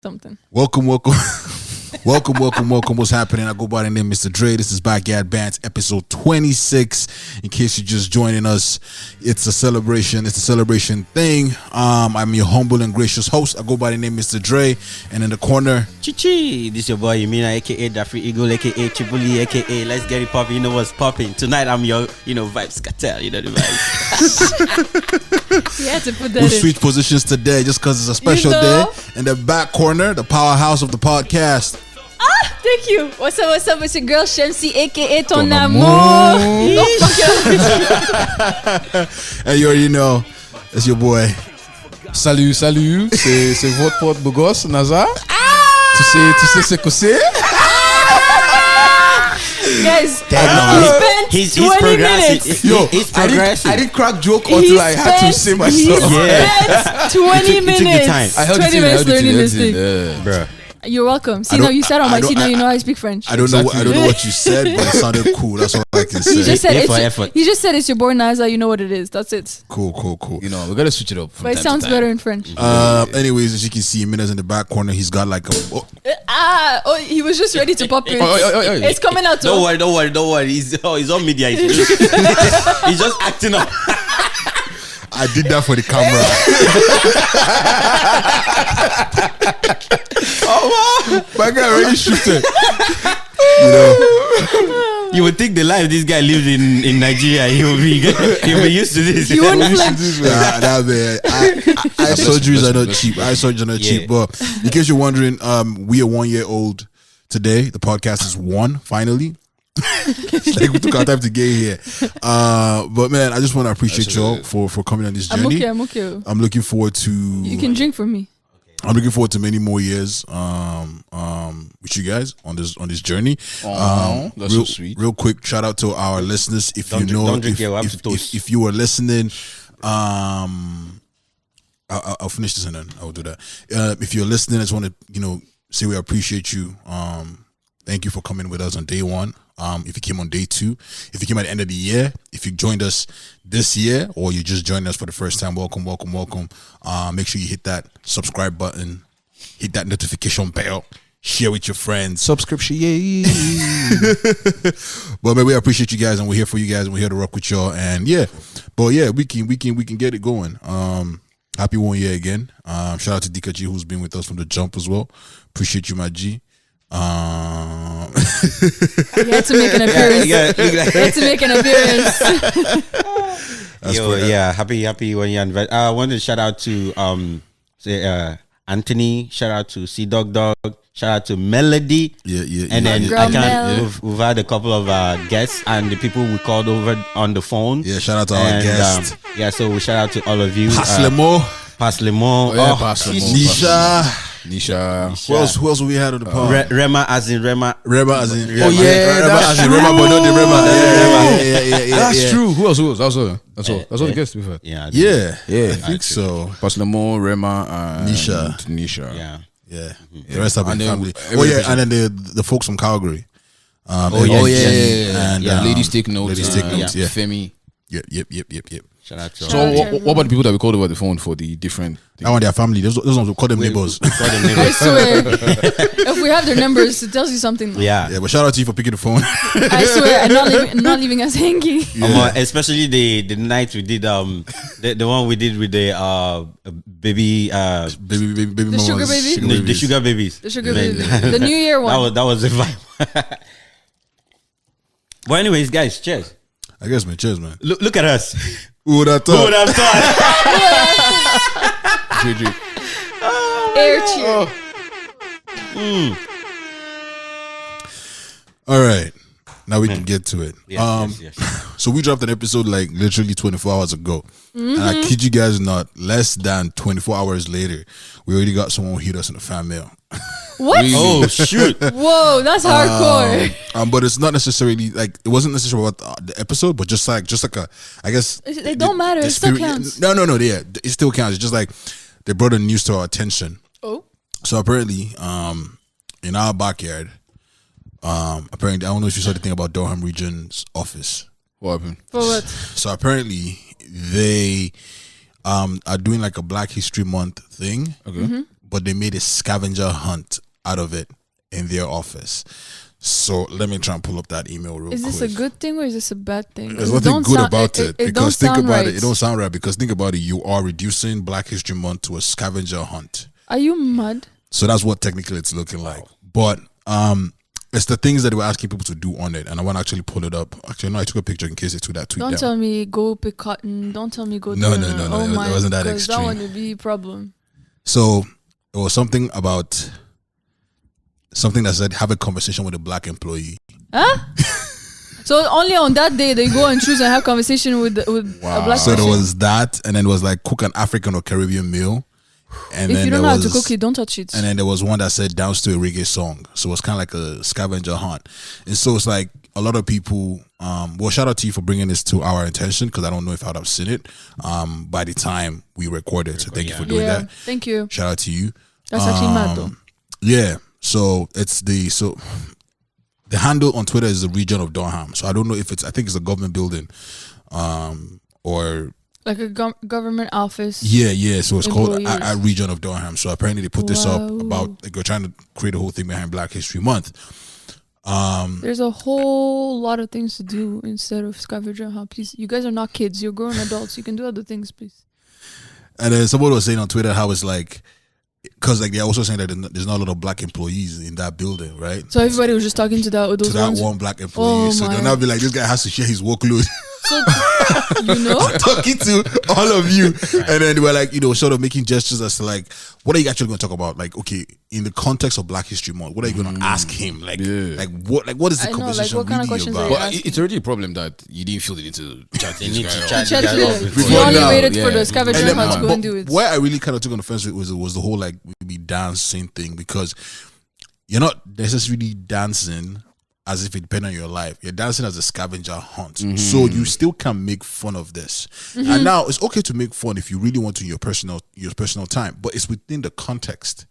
something. Welcome. What's happening? I go by the name Mr. Dre. This is Backyard Bands, episode 26. In case you're just joining us, it's a celebration. It's a celebration thing. I'm your humble and gracious host. I go by the name Mr. Dre. And in the corner, Chichi, this your boy Yamina, aka Daffy Eagle, aka Triple E, aka Let's Get It Poppin'. You know what's popping. Tonight I'm your, vibes cartel. You know the vibes. You had to put that we'll in. switch positions today just because it's a special day. In the back corner, the powerhouse of the podcast. Thank you. What's up? It's your girl Shamsi, aka Ton Amour. Don't fuck it. And you already know, it's your boy. Salut, c'est votre pote beau gosse, Nazar. Tu sais ce que c'est? Guys, he's 20 minutes. Yo, he's I didn't crack joke until I had to say myself. Spent 20 minutes. It took the time. I held 20 minutes learning this thing. Bruh. You're welcome. See, now you sat on my seat. Now you know I speak French. I don't know what you said, but it sounded cool. That's all I can say. He just said effort. He just said it's your boy Naza. You know what it is. That's it. Cool. You know, we gotta switch it up. But it sounds better in French. Anyways, as you can see, Mina's in the back corner. He's got like a. He was just ready to pop it. Oh. It's coming out. Don't worry. He's on media. He's just acting up. I did that for the camera. My guy already shifted. You would think the life this guy lives in Nigeria, he'll be used to this. You wouldn't flex. Nah, man. Eye surgeries are not cheap. Cheap. But in case you're wondering, we are 1 year old today. The podcast is one finally. Like we took our time to get here. But man, I just want to appreciate y'all for coming on this journey. I'm okay. I'm looking forward to. You can drink for me. I'm looking forward to many more years with you guys on this journey. That's so sweet. Real quick, shout out to our listeners. If Don't drink here, we'll have to toast. if you were listening, I'll finish this and then I will do that. If you're listening, I just want to say we appreciate you. Thank you for coming with us on day one. If you came on day two, if you came at the end of the year, if you joined us this year, or you just joined us for the first time, welcome. Make sure you hit that subscribe button, hit that notification bell, share with your friends. Subscription, yay. But man, we appreciate you guys, and we're here for you guys, and we're here to rock with y'all. And we can get it going. Happy 1 year again. Shout out to Dika G, who's been with us from the jump as well. Appreciate you, my G. You had to make an appearance. Happy 1 year anniversary. I want to shout out to Anthony. Shout out to C-Dog. Shout out to Melody. Yeah. And then we've had a couple of guests and the people we called over on the phone. Yeah, shout out to our guests. So we shout out to all of you. Paslemo. Nisha. Who else we had on the pod? Rema as in Rema. Oh yeah, that's true. Rema, but not the Rema. Yeah. That's true. Who else? That's all the guests we've had. I think so. Paslemon, Rema, and Nisha. Yeah. The rest have been family. And then the folks from Calgary. And ladies take notes. Yeah. Femi. Yep. Shout out to So what about the people that we called over the phone for the different things? I want their family. Those ones we call them neighbors. I swear. If we have their numbers, it tells you something. Yeah, but shout out to you for picking the phone. I swear, and not leaving us hanging. Especially the night we did the one we did with the baby the sugar baby? The sugar babies. The sugar baby. The New Year one. That was the vibe. But anyways, guys, cheers. I guess, man. Cheers, man. Look at us. Who would have thought? Air cheer. All right. Now we can get to it. Yes. So we dropped an episode like literally 24 hours ago. And I kid you guys not, less than 24 hours later, we already got someone who hit us in the fan mail. What? Oh, shoot. Whoa, that's hardcore. But it's not necessarily like, it wasn't necessarily about the episode, but just like a, I guess. It don't matter. It still counts. No. Yeah, it still counts. It's just like they brought the news to our attention. Oh. So apparently, in our backyard, apparently, I don't know if you saw the thing about Durham Region's office. What happened? For what? So apparently, they are doing like a Black History Month thing. Okay. but they made a scavenger hunt out of it in their office. So let me try and pull up that email real quick. Is this a good thing or is this a bad thing? There's nothing good about it. Because think about right. it don't sound right. Because think about it, you are reducing Black History Month to a scavenger hunt. Are you mad? So that's what technically it's looking like. But it's the things that they were asking people to do on it, and I want to actually pull it up. Actually, no, I took a picture in case they took that tweet Don't down. tell me go pick cotton. Don't tell me go. No. Oh my, it wasn't that because extreme. that one would be a problem. So it was something that said have a conversation with a Black employee. Huh? So only on that day they go and choose and have conversation with a Black So person. there was that, and then it was like cook an African or Caribbean meal. And if then you don't there know how to was- cook it, don't touch it. And then there was one that said dance to a reggae song. So it was kind of like a scavenger hunt. And so it's like a lot of people, well, shout out to you for bringing this to our attention, because I don't know if I would have seen it by the time we recorded. So thank you for doing yeah, that. thank you. Shout out to you. That's actually mad though. Yeah. So the handle on Twitter is the region of Durham. So I don't know if I think it's a government building or Like a government office. yeah. So it's called Employees. a region of Durham. So apparently they put this up Wow. about like we're trying to create a whole thing behind Black History Month. There's a whole lot of things to do instead of scavenger hunt. Please, you guys are not kids. You're grown adults. You can do other things, please. And then someone was saying on Twitter how it's like, because like they're also saying that there's not a lot of Black employees in that building, right? So everybody was just talking to those To that ones. one Black employee. Oh So my. they'll now be like, this guy has to share his workload. So you know, Talking to all of you. And then they were like, sort of making gestures as to like, what are you actually going to talk about? Like, okay, in the context of Black History Month, what are you going to ask him? Like, Yeah. what is the I know, like, conversation what kind of really questions about? are you But asking? it's already a problem that you didn't feel the need to chat They this need guy to up. chat Check this guy it. up You before. Before only now, waited for yeah. the scavenger And then, hunt to go but and do it. where I really kind of took on offense with was the whole like maybe dancing thing, because you're not necessarily dancing as if it depends on your life. You're dancing as a scavenger hunt. So you still can make fun of this. And now it's okay to make fun if you really want to in your personal time, but it's within the context.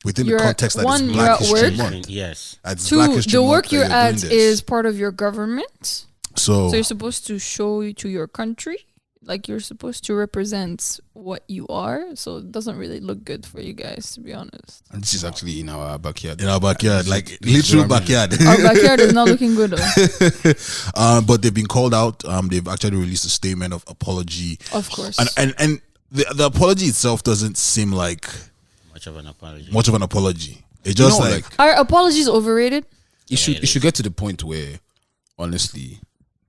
Within You're the at- context that one, it's you're Black at History work. Month. Yes. It's Two, Black History the Month work that you're doing at this. is part of your government. so So you're supposed to show to your country, like you're supposed to represent what you are. So it doesn't really look good for you guys, to be honest. And this is actually in our backyard. in our backyard, like This literal is what I mean. backyard. Our backyard is not looking good though. But they've been called out. They've actually released a statement of apology. Of course. And the apology itself doesn't seem like Much of an apology. much of an apology. It just No, like, Are apologies overrated? It should get to the point where, honestly,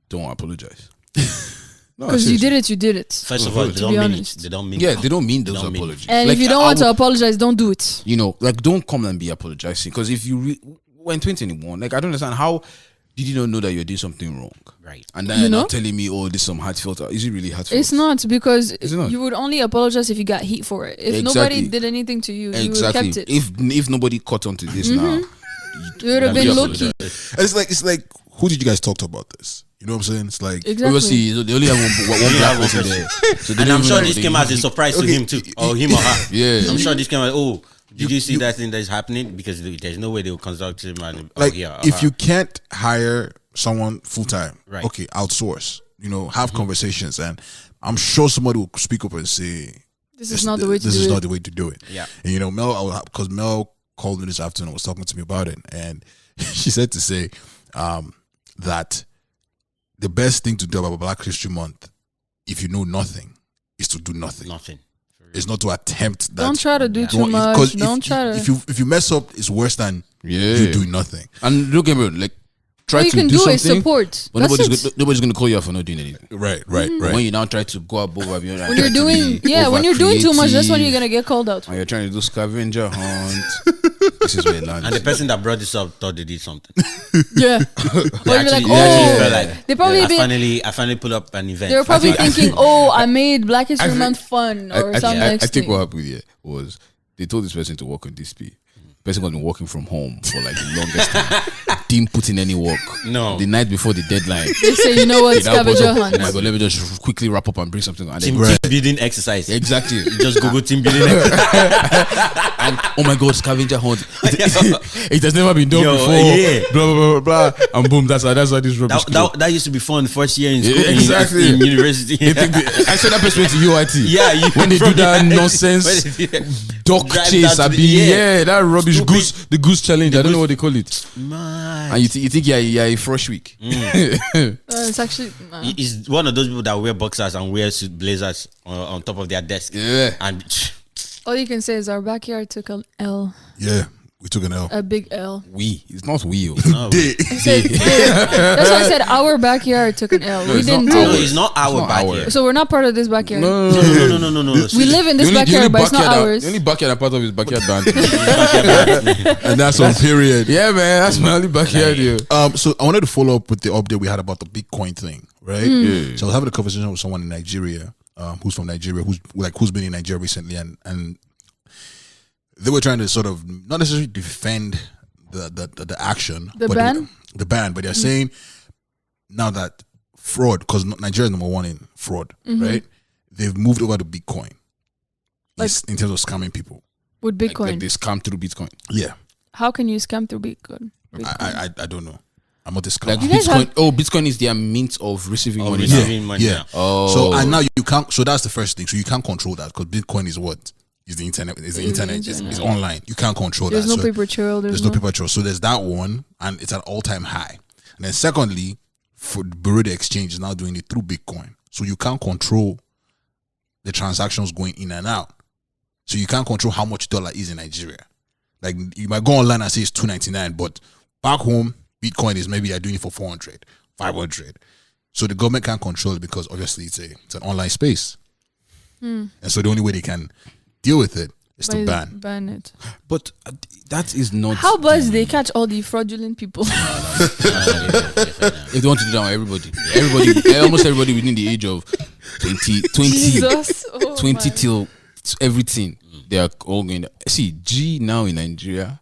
don't apologize. No, Because you seriously. did it. First of all, To be honest. they don't mean Yeah, they don't mean those Don't mean- apologies. And Like, if you don't I want to would- apologize, don't do it. like don't come and be apologizing. Because if you we're in 2021, like I don't understand how did you not know that you're doing something wrong? Right. And then You you're know? not telling me, oh, this is some heartfelt. Is it really heartfelt? It's not, because Is it not? you would only apologize if you got heat for it. If Exactly. nobody did anything to you, you would have Exactly. kept it. If nobody caught on to this now, You would have Nobody been low apologized. key. it's like who did you guys talk to about this? You know what I'm saying? It's like Exactly. obviously they only have one black person there. So they And don't I'm even sure know this they- came as a surprise to him too, or him or her. Yeah. I'm sure this came as, oh, did you see that thing that's happening? Because there's no way they will consult him and like yeah, if you can't hire someone full time, Right. okay, outsource. Have conversations, and I'm sure somebody will speak up and say, This is not the way to this do is it. not the way to do it. Yeah. And Mel, because Mel called me this afternoon and was talking to me about it, and she said to say that the best thing to do about Black History Month, if you know nothing, is to do nothing. nothing. It's not to attempt that. Don't try to do Yeah. too much. 'cause Don't try to. if you mess up, it's worse than Yeah. you doing nothing. And look at me, like try All you to can do do is something. support. But That's nobody's it. gonna call you out for not doing anything. Right. When you now try to go above and beyond, When you're doing, when you're doing too much, that's when you're gonna get called out. and you're trying to do scavenger hunt. This is where it lands. And the person that brought this up thought they did something. Yeah. They Or you're like, actually felt oh, like, they probably I finally put up an event. they were probably I think- thinking, oh, I made Black History think- Month fun or something I next think thing. what happened here was they told this person to work on DSP. The person has been working from home for like the longest time. didn't put in any work. No. The night before the deadline. They say, you know what, He now goes scavenger up, hunt. oh my God, let me just quickly wrap up and bring something. And Team then, building exercise. exactly. You just Google team building exercise. And oh my God, scavenger hunt. It has never been done before. Yeah. Blah blah blah blah. And boom, that's how this rubbish. That used to be fun first year in school. Exactly. In university. I said that person went to UIT. Yeah, when they do that nonsense duck Drive chase, down I to be the- that rubbish Stupid. the goose challenge. I don't know what they call it. Man. And you think you're a fresh week. It's actually He's one of those people that wear boxers and wear suit blazers on top of their desk. Yeah. And all you can say is our backyard took an L, Yeah, we took an L. a big L. It's not we. Day. I said, that's why I said our backyard took an L. We it's didn't not take no, it. it's not our not backyard. So we're not part of this backyard. No. We live in this backyard, but it's not ours. The only backyard I'm part of is backyard band. And that's on period. Yeah, man, that's my only backyard here. So I wanted to follow up with the update we had about the Bitcoin thing, right? Yeah. So I was having a conversation with someone in Nigeria, who's from Nigeria, who's been in Nigeria recently, and they were trying to sort of not necessarily defend the action, The but ban? the ban, but they're saying now that fraud, because Nigeria is number one in fraud, right? They've moved over to Bitcoin, Like- in terms of scamming people. With Like Bitcoin. they scam through Bitcoin. Yeah, How can you scam through Bitcoin? I don't know. I'm not a scammer. Like You guys Bitcoin. have- Bitcoin is their means of receiving money. Receiving money. Yeah. Oh, So and now you can't. So that's the first thing. So you can't control that because Bitcoin is what is the internet. Is the Is the internet? Is internet. online. You can't control There's that. no So paper trail. there's no paper trail. So there's that one, and it's at all-time high. And then secondly, for Bureau de Exchange is now doing it through Bitcoin. So you can't control the transactions going in and out. So you can't control how much dollar is in Nigeria. Like you might go online and say it's $2.99, but back home Bitcoin is maybe they're doing it for 400, 500. So the government can't control it because obviously it's an online space. And so the only way they can deal with it is to ban. Ban it. but that is not. How buzz they catch all the fraudulent people? If they want to do that, almost everybody within the age of 20 Jesus. Oh 20 my. till everything, they are all going. See, G now in Nigeria,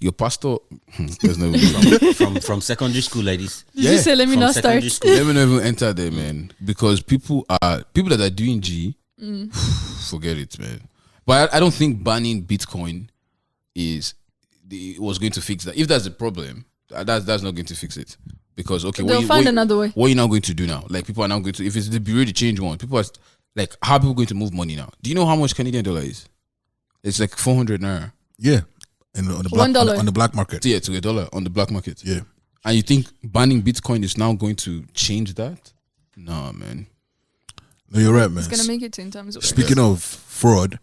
your pastor. There's no. From secondary school like this. Did you say let me From not start? secondary school. Let me not even enter there, man. Because people that are doing G, forget it, man. But I don't think banning Bitcoin was going to fix that. If that's the problem, that's not going to fix it. Because They'll find another way. What are you now going to do now? Like people are now going to, if it's the Bureau de Change one, people are like, how are people going to move money now? Do you know how much Canadian dollar is? It's like 400 naira. Yeah. And on the black, $1. on the black market. Yeah, to $1 on the black market. Yeah. And you think banning Bitcoin is now going to change that? No, man. No, you're right, man. It's gonna make it 10 times worse. Speaking of fraud,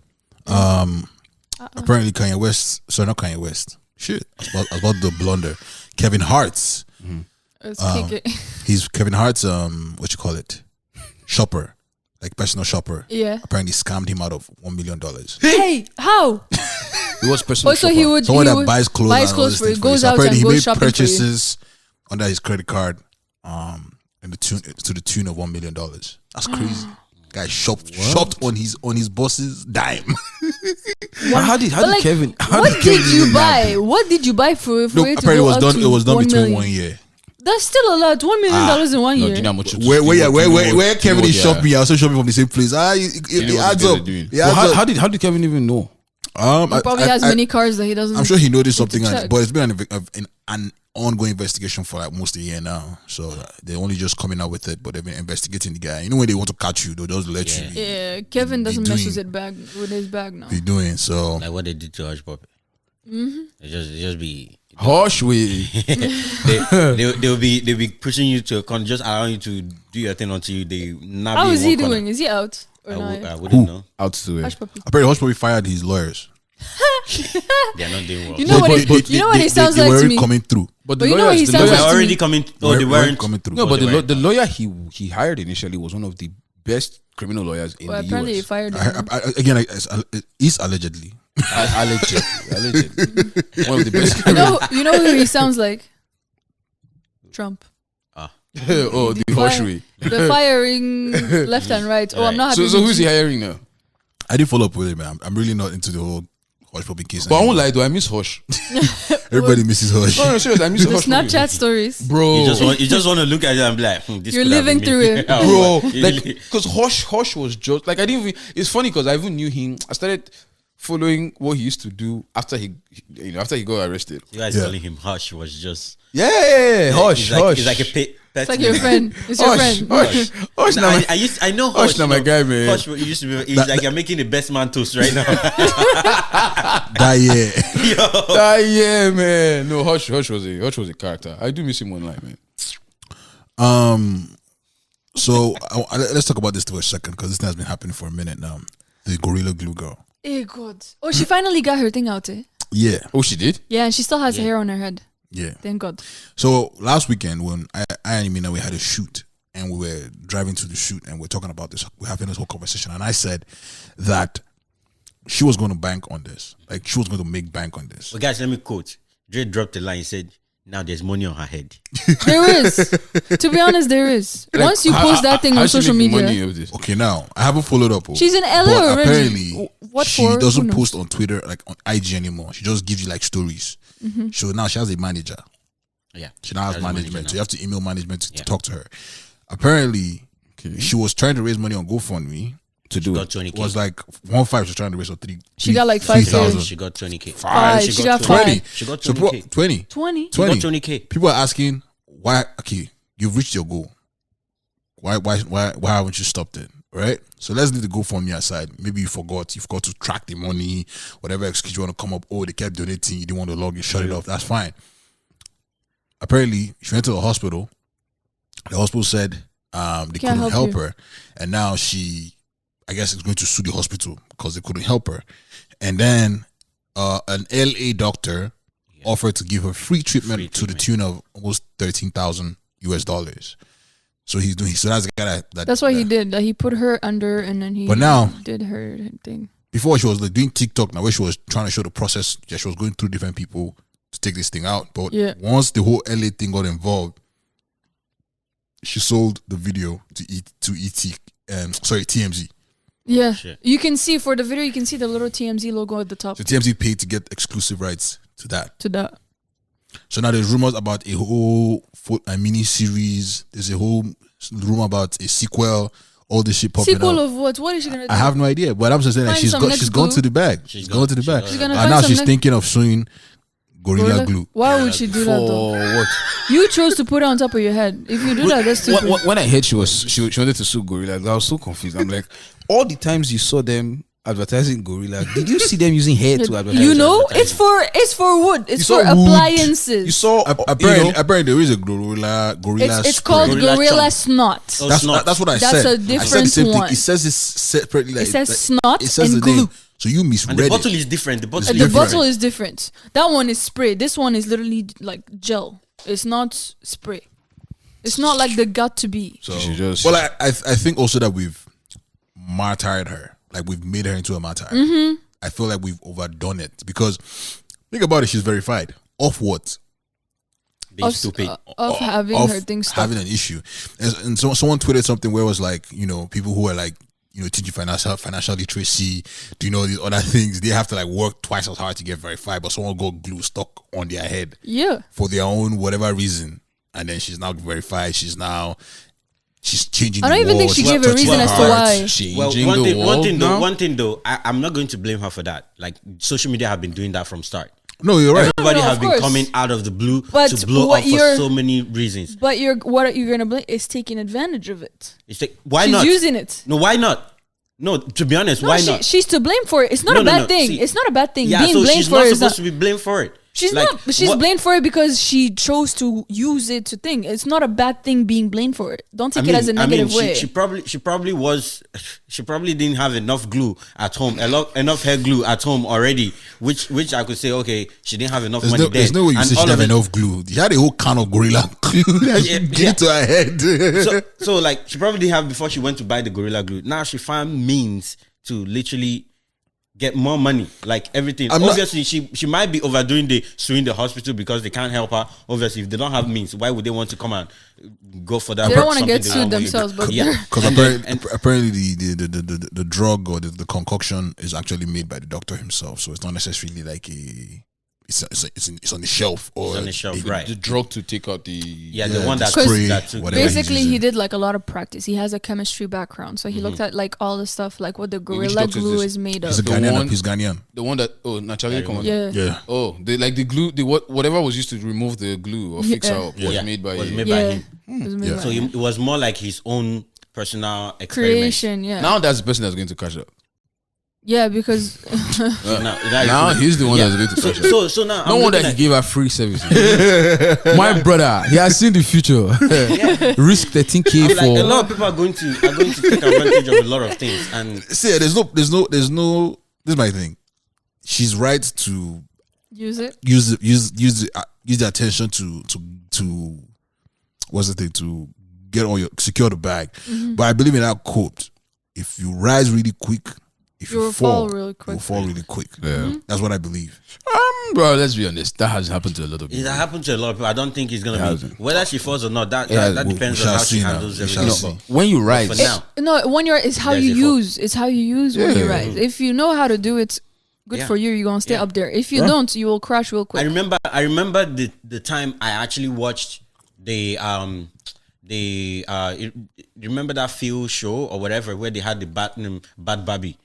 apparently Kanye West, sorry, not Kanye West. Shit, I was about to blunder. Kevin Hart's, Let's kick it. he's Kevin Hart's, what you call it, shopper, like personal shopper. Yeah. Apparently scammed him out of $1 million. Hey, how? It was personal. Also, shopper. he would. Someone he that would buys clothes, and all these for you, things for you. goes So out apparently and he goes made shopping for you. purchases under his credit card, to the tune of $1 million. That's crazy. Guy shopped on his boss's dime. How did But like, Kevin? what did you buy? What did you buy for No, it to apparently go up to it was done 1 between million? 1 year. That's still a lot. $1 million in 1 No, year. do you know how much it- Where Kevin do is you know what shopping, I also shopping from the same place. you know It what adds the guys up. are doing? It adds Well, up. how did Kevin even know? He probably has many cars that he doesn't. I'm sure he noticed need to something, check. but it's been an ongoing investigation for like most of the year now. So they're only just coming out with it, but they've been investigating the guy. You know when they want to catch you, they'll just let you Yeah, Kevin be doesn't mess doing- with his bag now. be doing. So Like what they did to Hush Puppy. It just be Hush, we. they'll be pushing you to just allowing you to do your thing until they nab How you is in he one corner. doing? Is he out or not? I wouldn't know. Out to it. Hush puppy. apparently Hush Puppy fired his lawyers. They're not doing well. You know what it- you know what it sounds they like were to already me? coming through. But But you know what he the sounds They're like to already me. coming. Oh, they weren't coming through. No, but they the lawyer he hired initially was one of the best criminal lawyers in Well, the apparently he US. fired him. Again, he's allegedly. Allegedly. One of the best. You know who he sounds like? Trump. Oh, the Hushery. The firing left and right. Oh, I'm not happy. So with who's he you. hiring now? I didn't follow up with it, man. I'm really not into the whole Hush popping case. But I won't lie though, I miss Hush. Everybody misses Hush. No, serious, I miss The Hush. Snapchat stories. Bro. You just want to look at it and be like, this You're could have living been through me. it. Bro, You like, really- because Hush was just like I didn't even. It's funny because I even knew him. I started following what he used to do after he got arrested. You guys calling him Hush was just Hush. It's like a pet. It's like your friend. It's your friend. Hush. No, Now, I know Hush Hush. now my guy, man. Hush used to be. He's like you're making the best man toast right now. That yeah, man. No, Hush was a character. I do miss him online, man. So let's talk about this for a second because this thing has been happening for a minute now. The Gorilla Glue girl. Eh, God. Oh, she finally got her thing out, eh? Yeah, Oh, she did. Yeah, and she still has hair on her head. yeah. Thank God. So last weekend when I and Mina, we had a shoot and we were driving to the shoot and we're talking about this, we're having this whole conversation, and I said that she was going to bank on this, like she was going to make bank on this. But guys, let me quote. Dre dropped a line. He said, "Now there's money on her head." There is. To be honest, there is. Once you post that thing on social media, Money of this? Okay, now I haven't followed up. she's in LA but already. apparently What she for? Who doesn't knows? post on Twitter, like on IG anymore. She just gives you like stories. So now she has a manager. Yeah, She now has She has a management. manager So you have to email management to Yeah. talk to her. Apparently, she was trying to raise money on GoFundMe. To do got it. 20K. It was like 1.5 she was trying to raise, or 3. She got like 5K. 3,000. She got 20K. Five. She got 20. She got So 20K. 20. 20. 20. She got 20K. People are asking why. Okay, you've reached your goal. Why haven't you stopped it? Right. So let's leave the GoFundMe aside. Maybe you forgot to track the money, whatever excuse you want to come up. Oh, they kept donating. You didn't want to log in. Shut it off. That's fine. Apparently, she went to the hospital. The hospital said they Can't couldn't help help you. her, and now she, I guess, is going to sue the hospital because they couldn't help her. And then an LA doctor offered to give her free treatment to the tune of almost $13,000 US. So he's doing. So that's the guy That's what he did. Like, he put her under and then he But now- did her thing. Before she was like doing TikTok now, where she was trying to show the process. Yeah, she was going through different people to take this thing out. But Yeah. once the whole LA thing got involved, she sold the video to TMZ. Yeah. Shit. You can see for the video, you can see the little TMZ logo at the top So TMZ paid to get exclusive rights to that. to that. So now there's rumors about a whole mini series. There's a whole rumor about a sequel. All this shit popping Sequel up. of what? What is she gonna do? I have no idea, but I'm just saying that Find she's some got next she's gone glue. to the bag. She's gone to the bag. She's gonna And find now some she's next- thinking of suing Gorilla Glue. Why would she do that though? For what? You chose to put it on top of your head. If you do that, that's stupid. When I heard she wanted to sue Gorilla, I was so confused. I'm like, all the times you saw them advertising Gorilla, did you see them using hair to advertise? You know, it's for wood. It's You for saw wood. appliances. You saw Apparently there is a gorilla it's spray. called Gorilla gorilla chomp. snot. Oh, That's snot. what I That's said. a I said the different same one. thing. It says this separately. Like, It says like, snot it says and the name. glue. So you misread And the bottle it. is different. The bottle It's is The different. bottle is different. That one is spray. This one is literally like gel. It's not spray. It's not like the got to be. So, She just- well, I think also that we've martyred her. Like we've made her into a martyr. Mm-hmm. I feel like we've overdone it because think about it. She's verified. Off what? being Of, stupid. of having Of her thing stuck. having an issue. And so someone tweeted something where it was like, you know, people who are like, you know, teaching financial literacy, do you know these other things? They have to like work twice as hard to get verified, but someone got glue stuck on their head Yeah. for their own whatever reason, and then she's now verified. She's changing. I don't the even think world. she She's gave a touching reason as to hearts. why. Changing Well, the world one now? thing though, I'm not going to blame her for that. Like social media have been doing that from start. No, you're right. Everybody No, have of been course. coming out of the blue But to blow what up for you're- so many reasons. But what you're gonna blame is taking advantage of it. It's like, why She's not? using it. No, why not? No, to be honest, No, why not? She's to blame for it. It's not No, a no, bad no. thing. See, It's not a bad thing. Yeah, Being so blamed she's for not it is supposed not. to be blamed for it. She's Like, not. She's what- blamed for it because she chose to use it to think. It's not a bad thing being blamed for it. Don't take it as a negative way. She probably didn't have enough glue at home, enough hair glue at home already, which I could say, okay, she didn't have enough money there. There's no way you And say she all didn't have of it- enough glue. She had a whole can of gorilla glue that she Yeah, gave yeah. to her head. so like she probably didn't have before she went to buy the gorilla glue. Now she found means to literally get more money, like everything. Obviously, she might be overdoing the suing the hospital because they can't help her. Obviously, if they don't have means, why would they want to come and go for that? They don't want to get sued themselves, but because apparently the drug or the concoction is actually made by the doctor himself, so it's not necessarily like it's on the shelf or it's on the shelf, right? The drug to take out the the one that spray, that took basically he did like a lot of practice. He has a chemistry background, so he looked at like all the stuff, like what the gorilla glue is made of. He's Ghanaian. He's Ghanaian. The one that naturally yeah. Oh, the glue, whatever was used to remove the glue or fix out was made by him. So it was more like his own personal experiment. Creation. Yeah. Now that's the person that's going to cash out. Yeah, because now he's the one that's going to cash out. So now no wonder he gave her free services. My brother, he has seen the future. Risk 13K like, for a lot of people are going to take advantage of a lot of things. And see, there's no. This is my thing. She's right to use it. Use the attention to what's the thing, to get on secure the bag. But I believe in that quote: if you rise really quick, if you fall really quick, you'll fall really quick. Yeah. That's what I believe. Bro, let's be honest. That has happened to a lot of people. It happened to a lot of people. I don't think it's gonna be whether she falls or not. That depends on how she handles everything. When you rise, when you're it's how you use. It's how you use when you rise. If you know how to do it, good for you. You're gonna stay up there. If you don't, you will crash real quick. I remember the time I actually watched the remember that Phil show or whatever where they had the Bad Barbie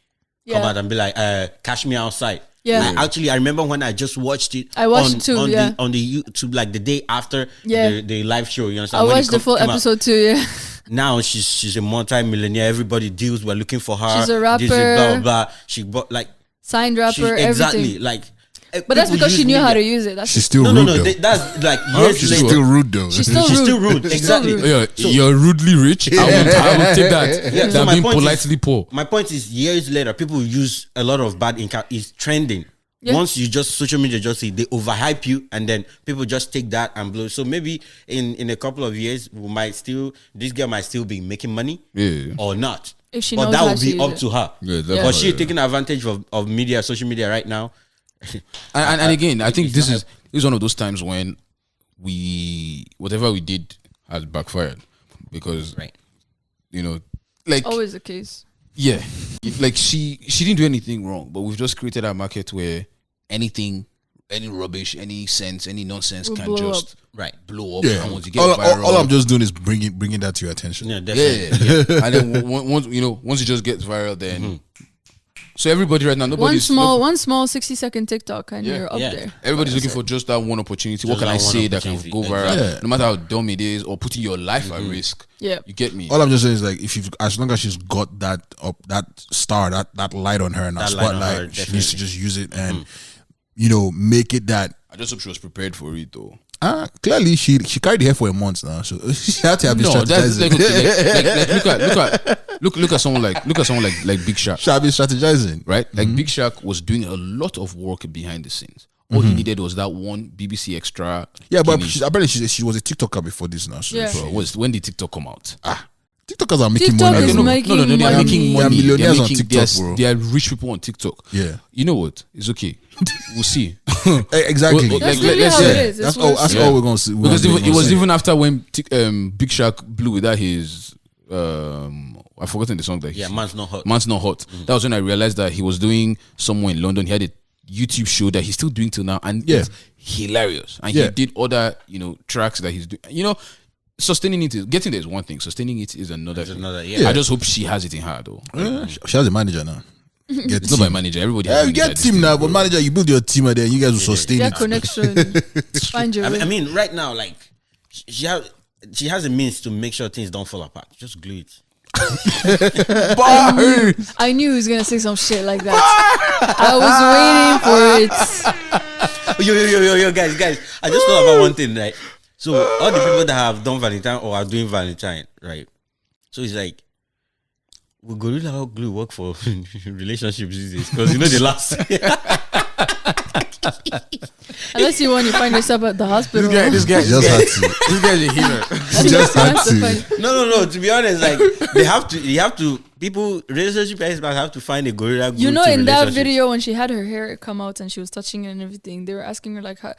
come out and be like, cash me outside. Yeah. I remember when I just watched it. I watched it too, on the YouTube like the day after the live show. You understand? I watched the full episode too. Yeah. Now she's a multi-millionaire. Everybody deals. We're looking for her. She's a rapper. Blah blah blah. She bought like signed rapper. Exactly everything. Like. But that's because she knew how to use it. She's still rude. No, that's like years she's later. still rude though. She's still rude. Exactly. You're rudely rich. I will take that. Than being politely poor. My point is, years later, people use a lot of bad income. It's trending. Yeah. Once you just social media just say they overhype you, and then people just take that and blow. So maybe in a couple of years, this girl might still be making money, or not. If she but knows that how would be up to her. But she's taking advantage of media, social media right now. and again, I think this is one of those times when whatever we did has backfired because like always the case. Yeah, like she didn't do anything wrong, but we've just created a market where any rubbish, any sense, any nonsense can just blow up. Yeah. And once you get viral, all I'm just doing is bringing that to your attention. Yeah, definitely. Yeah. And then once it just gets viral, then. So everybody right now, one small 60-second TikTok and you're up there. Everybody's looking for just that one opportunity. What can I say that can go viral? Yeah. No matter how dumb it is, or putting your life at risk. Yeah, you get me. All I'm just saying is like, as long as she's got that star, that light on her and that spotlight, she needs to just use it and make it that. I just hope she was prepared for it though. Clearly she carried the hair for a month now, so she had to have been strategizing. Look at someone like Big Shaq. She had been strategizing, right? Like Big Shaq was doing a lot of work behind the scenes. All he needed was that one BBC extra. Yeah, but apparently she was a TikToker before this now. So when did TikTok come out? TikTokers are making money. They are making money. They are millionaires on TikTok, bro. They are rich people on TikTok. Yeah. You know what? It's okay. We'll see. Exactly. That's really how it is. That's all we're gonna see. Because it was even after when Big Shaq blew without his I've forgotten the song that Man's Not Hot. Man's Not Hot. That was when I realized that he was doing somewhere in London. He had a YouTube show that he's still doing till now, and it's hilarious. And he did other tracks that he's doing. Sustaining it, getting there is one thing. Sustaining it is another. I just hope she has it in her though. She has a manager now. It's not my manager. Everybody. You get team now, but manager, you build your team and then you guys will sustain it. Connection. Find your way. I mean, right now, like she has a means to make sure things don't fall apart. Just glue it. I knew he was gonna say some shit like that. I was waiting for it. Yo, guys. I just thought about one thing, right? So all the people that have done Valentine or are doing Valentine, right? So it's like, will Gorilla Glue work for relationships these days? Because they last. Unless you find yourself at the hospital. This guy Just had to. This guy's a healer. Just had That's to. the funny- No. To be honest, like you have to. People, relationship experts have to find a gorilla glue. You know, to in that relationships. video when she had her hair come out and she was touching it and everything, they were asking her like, how,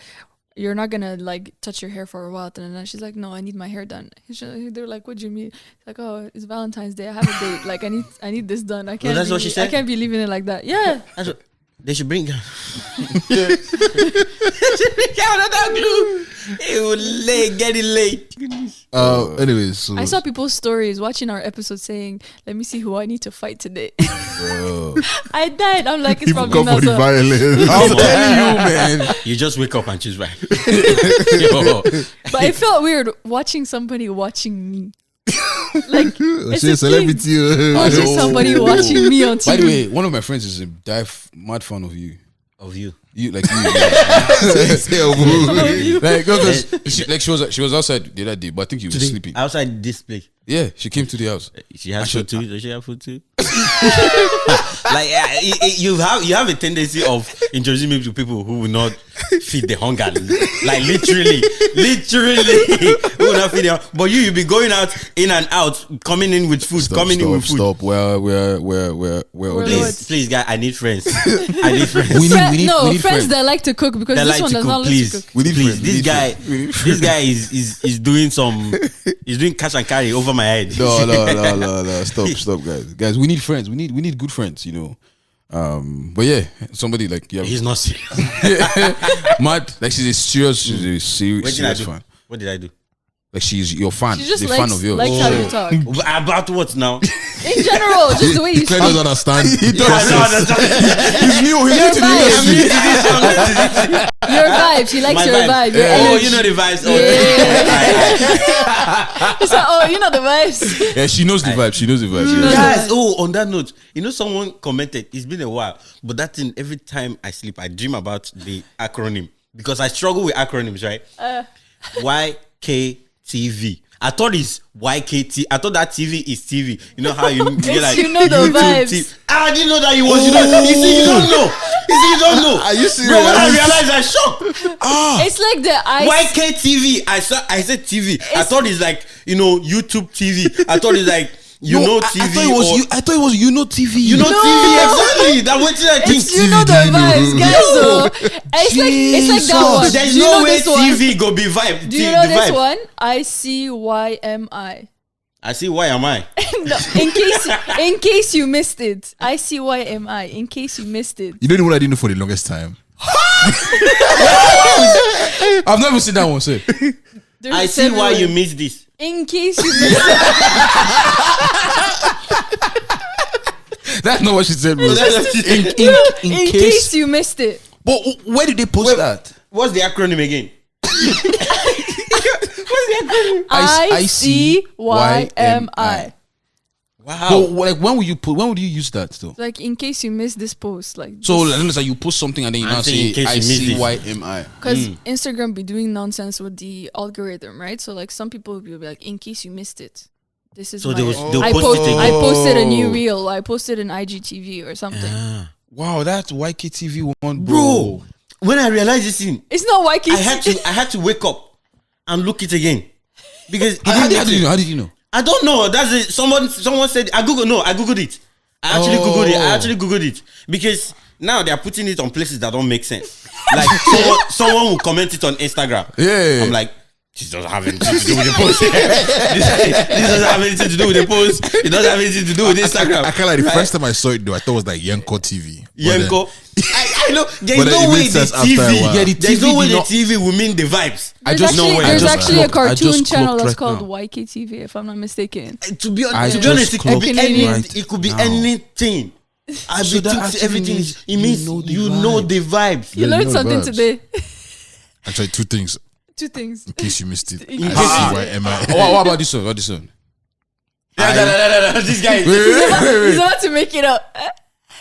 "You're not gonna like touch your hair for a while," and then she's like, "No, I need my hair done." They were like, "What do you mean?" She's like, "Oh, it's Valentine's Day. I have a date. Like, I need this done. I can't. that's what she said? I can't be leaving it like that." Yeah. That's what, they should bring. They should bring out another glue. It will get it late. Anyways, so I saw people's stories watching our episode saying, "Let me see who I need to fight today." I died. I'm like, it's people probably come for not the so. violence. I'm telling you, man. You just wake up and choose right. But it felt weird watching somebody watching me. Like, it's She's a a celebrity. watching somebody watching me on TV. By the way, one of my friends is a mad fan of you. Of you. You like you. Like, Like, because she was outside the other day, but I think you were sleeping. Outside this place. Yeah, she came to the house. She has food too. Does she have food too? Like you have a tendency of introducing me to people who will not feed the hunger. Like literally, who will not feed the hunger. But you'll be going out in and out, coming in with food, Stop. We're Please, guys, I need friends. I need friends. We need friends friends. that like to cook because That this like one to does cook, not like please. to cook. We need Please, friends. this guy is doing he's doing cash and carry over my head. No. Stop, guys. We need friends. We need good friends. But yeah, somebody like He's not serious. mad. Like she's a serious fan. What did I do? Like she's your fan. She just She's a likes, fan of yours. likes how you talk. About what now? In general, just the way you Claire doesn't speak. understand. I don't understand. He's new to the industry. Your vibe. She likes My your vibe. Your Oh, energy. you know the vibes. It's like, oh, you know the vibes. Yeah, she knows the vibe. She knows the vibe. knows Yeah. Guys, on that note, someone commented, it's been a while, but that thing, every time I sleep, I dream about the acronym because I struggle with acronyms, right? YKTV. I thought it's YKT. I thought that TV is TV. You know how you get like You know the YouTube vibes. TV. I didn't know that you was. You see, you don't know. You don't know. Are you serious? Bro, when I realized, I shocked. It's like the YKTV. I said TV. I thought it's like YouTube TV. I thought it's like TV. I thought it was TV. TV exactly. That what I think. It's, you know the vibes, guys. So it's like that one. There's Do you no know way this one? TV go be vibe. Do you know this one? ICYMI. I see. Why am I? No, in case you missed it, ICYMI. In case you missed it. You know the one I didn't know for the longest time. I've never seen that one. Say. There's I see why several. you missed this. In case you missed it. That's not what she said, bro. In case you missed it. But where did they post that? What's the acronym again? ICYMI. Wow. But like, when would you use that though? Like, in case you missed this post, like, So like you post something and then you I'm now saying say in case you missed ICYMI. because Instagram be doing nonsense with the algorithm, right? So like, some people will be like, in case you missed it, this is So my- they'll I, post it again. I posted a new reel. I posted an IGTV or something. Wow, that's YKTV one, Bro, when I realized this thing, It's not YKT. I had to wake up and look it again because How did you know? I don't know. That's it. Someone said I googled it. I actually googled it because now they are putting it on places that don't make sense. Like someone will comment it on Instagram. Yeah. I'm like, this doesn't have anything to do with the post. this doesn't have anything to do with the post. It doesn't have anything to do with Instagram. I can't like the first time I saw it though, I thought it was like Yenko TV. But Yenko. I know. There's But then no it way makes the sense after a TV. while. Yeah, the There's TV no way did the not- TV will mean the vibes. There's actually a cartoon channel that's clocked called YKTV, if I'm not mistaken. To be I honest, just it could be clocked anything. right It could be now. anything. I So be that think actually everything. means It means you know the you know the vibes. You you learned know something vibes. today. Actually, two things Two things. in case you missed it. In case ICYMI. What about this one? What this one? No. This guy. He's about to make it up.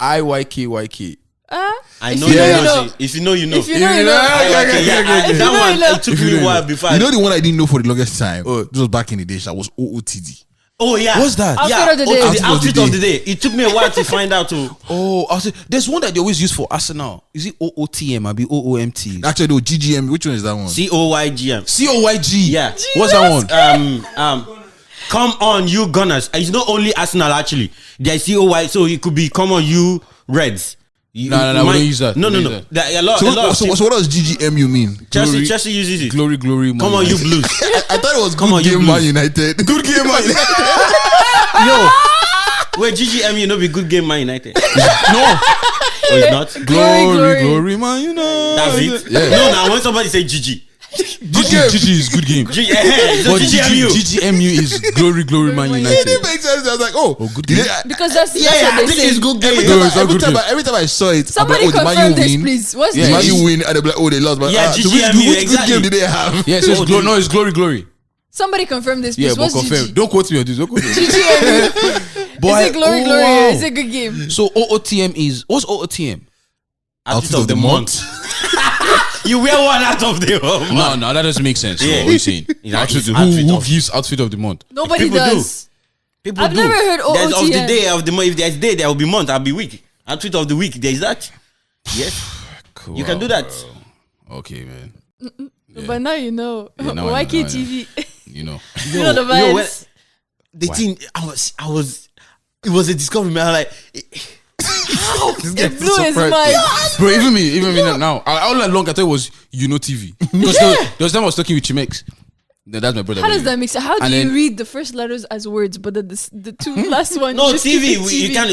IYKYK. I know If you you know, know. you If you know, you know. If you know, you know. That you know, one you know. it took me a while before. You know the one I didn't know for the longest time. Oh. This was back in the day. That was OOTD. Oh yeah, What's that? Outfit of the day. The outfit of the day. It took me a while to find out. Oh, I'll say there's one that they always use for Arsenal. Is it OOTM? I'll be OOMT. Actually, no, GGM. Which one is that one? COYGM. COYG. Yeah. What's that one? Come on, you Gunners. It's not only Arsenal actually. There's COY, so it could be come on, you Reds. No, we don't use that. No. There are a lot. So what does GGMU mean? Chelsea uses it. Glory, Come on, you Blues. I thought it was Come on, Good you Game Man Blues. United. Good Game Man United. Yo, wait, GGMU no be Good Game Man United. No. Oh, it's not. Glory, man, you know. That's it. Yeah. No, now when somebody say GG. GG is good game. So But GGMU is glory, man, It United. didn't make sense. I was like, oh, good game. Because that's Yeah, what I they think say. it's good game. Every time I saw it, Somebody I'm like, oh, confirm did Man this, U win? please. What's Did the Man U win? And they're like, oh, they lost. But, Yeah, so GGMU, which exactly. good game did they have? Yeah, so it's glory. Somebody confirm this, Yeah, please. but What's confirm. GG? Don't quote me on this. Don't quote me. GGM. Boy, Is it glory? wow. Is it good game? So OOTM is what's OOTM? Outfit of the month. You wear one out of the month. No, that doesn't make sense. Yeah. What are you saying? You know, Outfit, it's outfit who of- gives outfit of the month? Nobody People does. People I've do. never heard There's of the OOTM. day of the month. If there's day, there will be month. I'll be week. Outfit of the week. There's that. Yes. Cool. You can do that. Okay, man. But now you know. Yeah, now I know, YKTV. You know. You know the Yo, when- vibes. the thing, it was a discovery, man. I'm like, It blew his mind. Bro, even me now. All along I thought it was TV. Because there was time I was talking with Chimex. That's my brother. How does that make sense? How do And you then- read the first letters as words, but the two last ones? no, just TV. keep it You can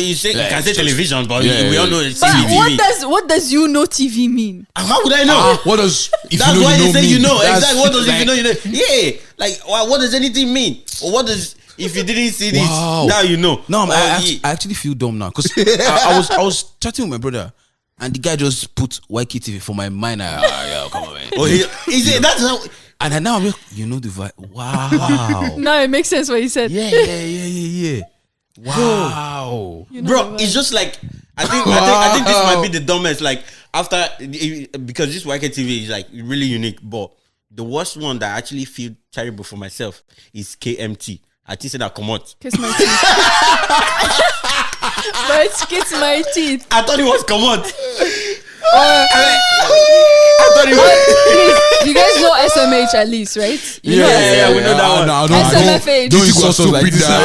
say television, but Yeah, we yeah, all know yeah. it's But TV. what does you know TV mean? How would I know? What does if That's you know why you they know say mean? you know. That's Exactly. What does if you like- know you know? Yeah. Like, what does anything mean? Or what does if you didn't see this? Wow. Now you know. No, Or, I actually feel dumb now because I was chatting with my brother and the guy just put YKTV for my mind. Yeah, come on, man. Oh, is it? That's how. And then now I'm like, you know the vibe. Wow. Now it makes sense what he said. Yeah. Wow. You know Bro, the it's vibe. just like I think this might be the dumbest. Like after because this YKTV is like really unique, but the worst one that I actually feel terrible for myself is KMT. I think that come out. Kiss my teeth. But kiss my teeth. I thought it was come out. I thought he Please, you guys know SMH at least, right? You know Yeah, we know that one. SMFH. Don't you go stupid this one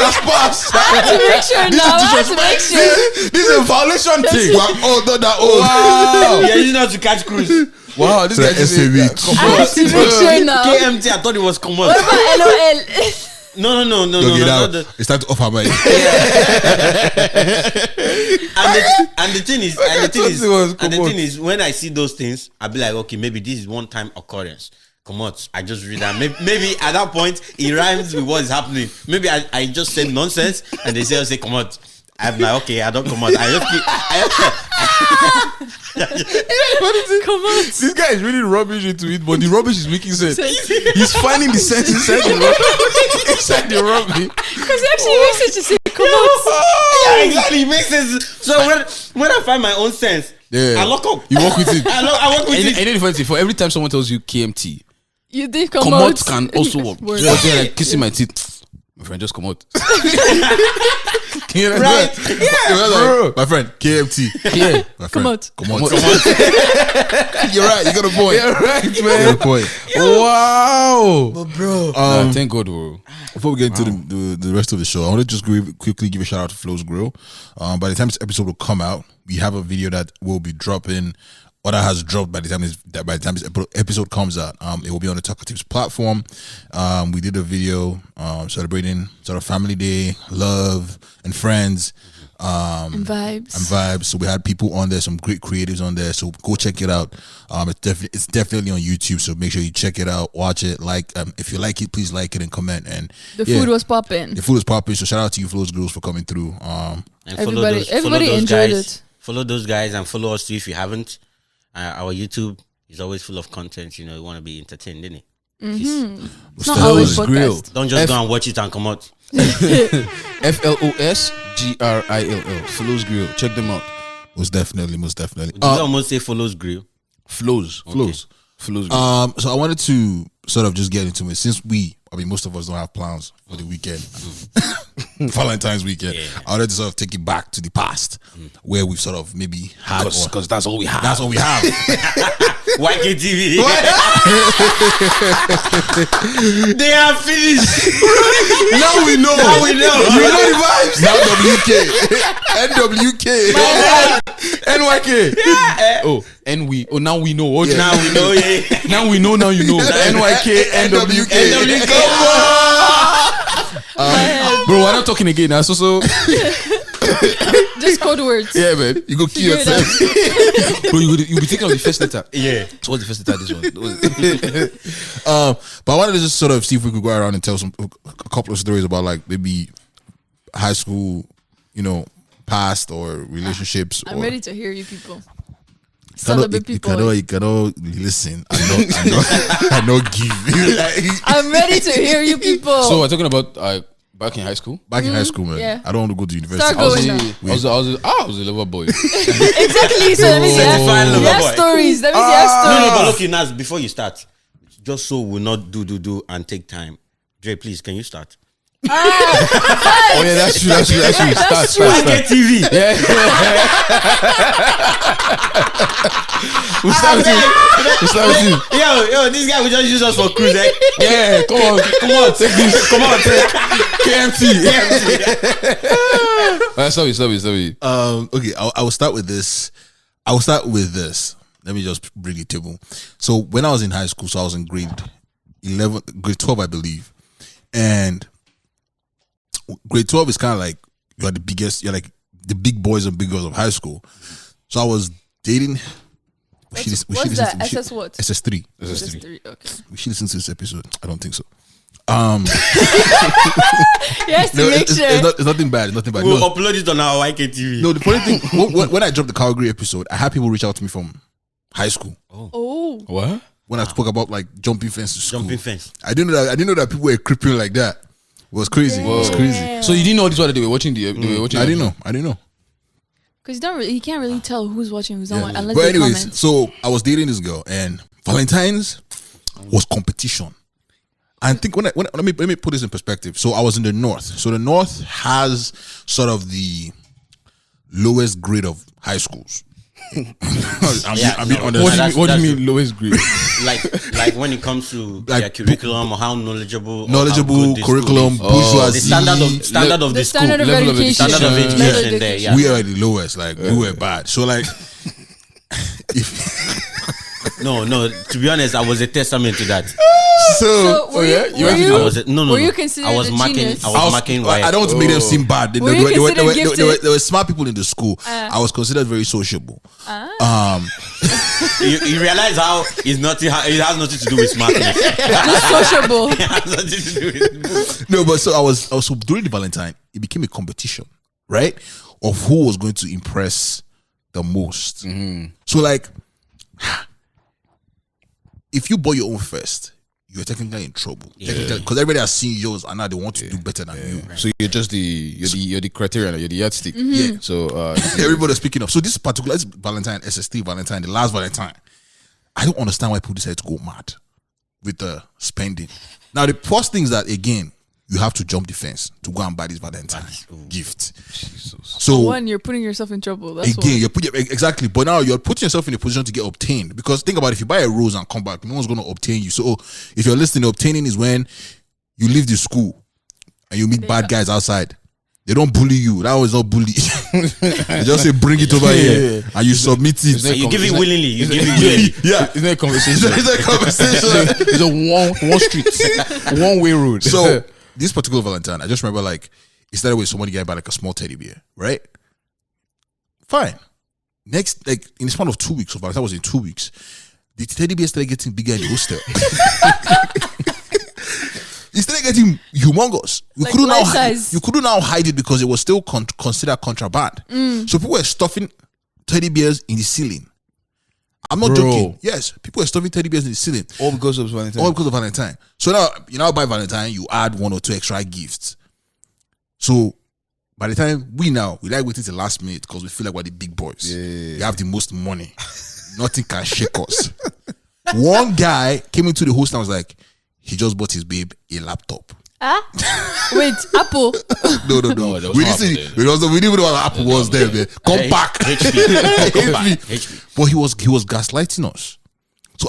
has passed. I have to make sure now. I have to make sure. This is a violation thing. Oh, not that old. Wow. Yeah, you know how to catch cruise. Wow, this So guy just SMH. come I have to make sure now. KMT, I thought it was come What out. about LOL? No. Okay, now not the- it's time to off her mic. And the thing is, when I see those things, I'll be like, okay, maybe this is one time occurrence. Come on, I just read that. Maybe at that point it rhymes with what is happening. Maybe I just said nonsense and they say, come on. I'm like, okay, I don't come out. I just keep. Come on. This guy is really rubbish into it, but the rubbish is making sense. He's finding the sense inside the rubbish. Because he actually makes it to say, come on. Yeah, exactly. It makes sense. So when I find my own sense, Yeah. I lock up. You work with it. I work with And it. you know the funny thing, for every time someone tells you KMT, You did come come out. out can also work. Word. But they're like kissing my teeth. My friend, just come out. Right? Bro. My friend, KMT. Yeah. My friend, Come out. Come on. You're right. You got a point. You're right, You man. got a point. Wow. But bro, Thank God, bro. Before we get into the rest of the show, I want to just quickly give a shout out to Flo's Grill. By the time this episode will come out, we have a video that will be dropping, or that has dropped by the time this episode comes out. It will be on the Talkatives platform. We did a video celebrating sort of Family Day, love, and friends. And vibes. So we had people on there, some great creatives on there. So go check it out. It's definitely on YouTube. So make sure you check it out, watch it. Like, if you like it, please like it and comment. And The food was popping. The food was popping. So shout out to you, Flo's Girls, for coming through. and Everybody enjoyed it. Follow those guys and follow us too if you haven't. Our YouTube is always full of content. You know, you want to be entertained, innit? It's not always Flo's Grill. podcast. Don't just go and watch it and come out. FLOSGRILL. Flo's Grill. Check them out. Most definitely. Did you almost say follows grill? Flo's. Flows. Flo's Grill. So I wanted to sort of just get into it since we I mean, most of us don't have plans for the weekend, Valentine's weekend. Yeah. I wanted to sort of take it back to the past, where we've sort of maybe had, because that's all we have. That's all we have. YKTV. They are finished. Now we know. You know the vibes. Now NWK, NYK. Yeah. Now we know. Okay. Now we know. Yeah. Now we know. Now you know. NYK, NWK. Bro, we're not talking again. Now, so. Just code words. Yeah, man. You go kill yourself. Bro, you'll be thinking of the first letter. Yeah. So what's the first letter? This one. But I wanted to just sort of see if we could go around and tell a couple of stories about like maybe high school, past or relationships. I'm ready to hear you people. Celebrate people. You cannot listen. I know give. I'm ready to hear you people. So we're talking about back in high school. Back in high school, man. Yeah. I don't want to go to university. Start going now. I was a lover boy. Exactly. So let me see stories. Let me see stories. No, but look, Nas, before you start, just so we'll not do and take time. Dre, please, can you start? Oh yeah, that's true. Start. YKTV. Yeah. We'll start with you. Yo, this guy will just use us for cruise. Eh? Yeah, come on, take this. Come on, take KMT. Sorry. Okay, I will start with this. Let me just bring the table. So when I was in high school, so I was in grade 12, I believe, and grade 12 is kind of like you're like the big boys and big girls of high school. So I was dating. What's that? SS what? SS3. SS3. Okay. We should listen to this episode. I don't think so. Yes, to make sure. It's nothing bad. We'll upload it on our YKTV. No, the funny thing, when I dropped the Calgary episode, I had people reach out to me from high school. Oh. What? When I spoke about like jumping fence to school. Jumping fence. I didn't know that people were creeping like that. It was crazy. Damn. It was crazy. So you didn't know this what they were watching? They were watching. I didn't know. Because you can't really tell who's watching, who's not unless But they anyways, comment. so I was dating this girl, and Valentine's was competition. I think let me put this in perspective. So I was in the north. So the north has sort of the lowest grade of high schools. What do you mean lowest grade? like when it comes to their curriculum or how knowledgeable curriculum, bourgeoisie, the standard of the school, standard of education. Standard of education there. Yeah. We are the lowest. Like we were bad. So like, no. To be honest, I was a testament to that. So were you considered I was a marking. genius? I was marking. I don't want to make them seem bad. There were smart people in the school. I was considered very sociable. You realize how it has nothing to do with smartness. Just sociable. It has nothing to do with No, but so I was during the Valentine, it became a competition, right? Of who was going to impress the most. Mm-hmm. So like, if you bought your own first, you're technically in trouble. Because everybody has seen yours and now they want to do better than you. So you're just you're the criterion, you're the yardstick. Mm-hmm. Yeah. So everybody's speaking up. So this particular Valentine, SST Valentine, the last Valentine, I don't understand why people decided to go mad with the spending. Now the first thing is that again, you have to jump the fence to go and buy this Valentine gift. Jesus. So one, you're putting yourself in trouble. That's again, exactly. But now you're putting yourself in a position to get obtained. Because think about it, if you buy a rose and come back, no one's going to obtain you. So if you're listening, obtaining is when you leave the school and you meet bad guys outside. They don't bully you. That was not bully. They just say, bring it over here. And you submit it. And you give it willingly. You give it willingly. Yeah. It's not a conversation. It's a conversation. It's a one street, one way road. So this particular Valentine, I just remember like it started with somebody getting by like a small teddy bear, right? Fine. Next, like in the span of 2 weeks, so Valentine was in 2 weeks, the teddy bear started getting bigger in the hostel. It started getting humongous. You couldn't now hide it because it was still considered contraband. So people were stuffing teddy bears in the ceiling. I'm not joking. Yes, people were stuffing teddy bears in the ceiling. All because of Valentine. So now, buy Valentine, you add 1 or 2 extra gifts. So by the time we like waiting till last minute because we feel like we're the big boys. Yeah. We have the most money. Nothing can shake us. One guy came into the host and was like, he just bought his babe a laptop. Wait, Apple. No. there was We no didn't Apple see. We didn't even know what Apple was there, man. Come back. HP. But he was gaslighting us. So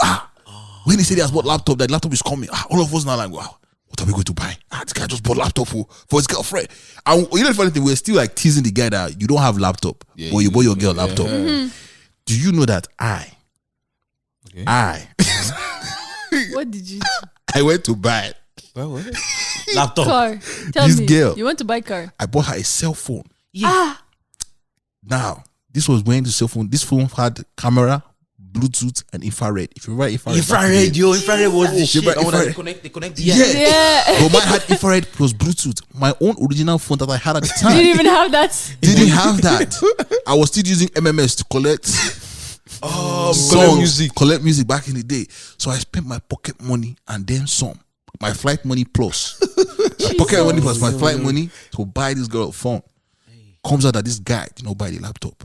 when he said he has bought laptop, that laptop is coming. All of us now like, wow, what are we going to buy? This guy just bought laptop for his girlfriend. And you know the funny thing, we're still like teasing the guy that you don't have laptop, but you bought your girl laptop. Do you know that What did you do? I went to buy it. Laptop. Car. Tell This me. girl. You went to buy car. I bought her a cell phone. Now, this was when the cell phone, this phone had camera, Bluetooth, and infrared. If you remember infrared. Infrared was the shit. They connect. Yeah. But mine had infrared plus Bluetooth. My own original phone that I had at the time Didn't even have that. didn't have that. I was still using MMS to collect collect music back in the day. So I spent my pocket money and then some. My flight money plus. Pocket money plus my flight money to buy this girl a phone. Comes out that this guy did not buy the laptop.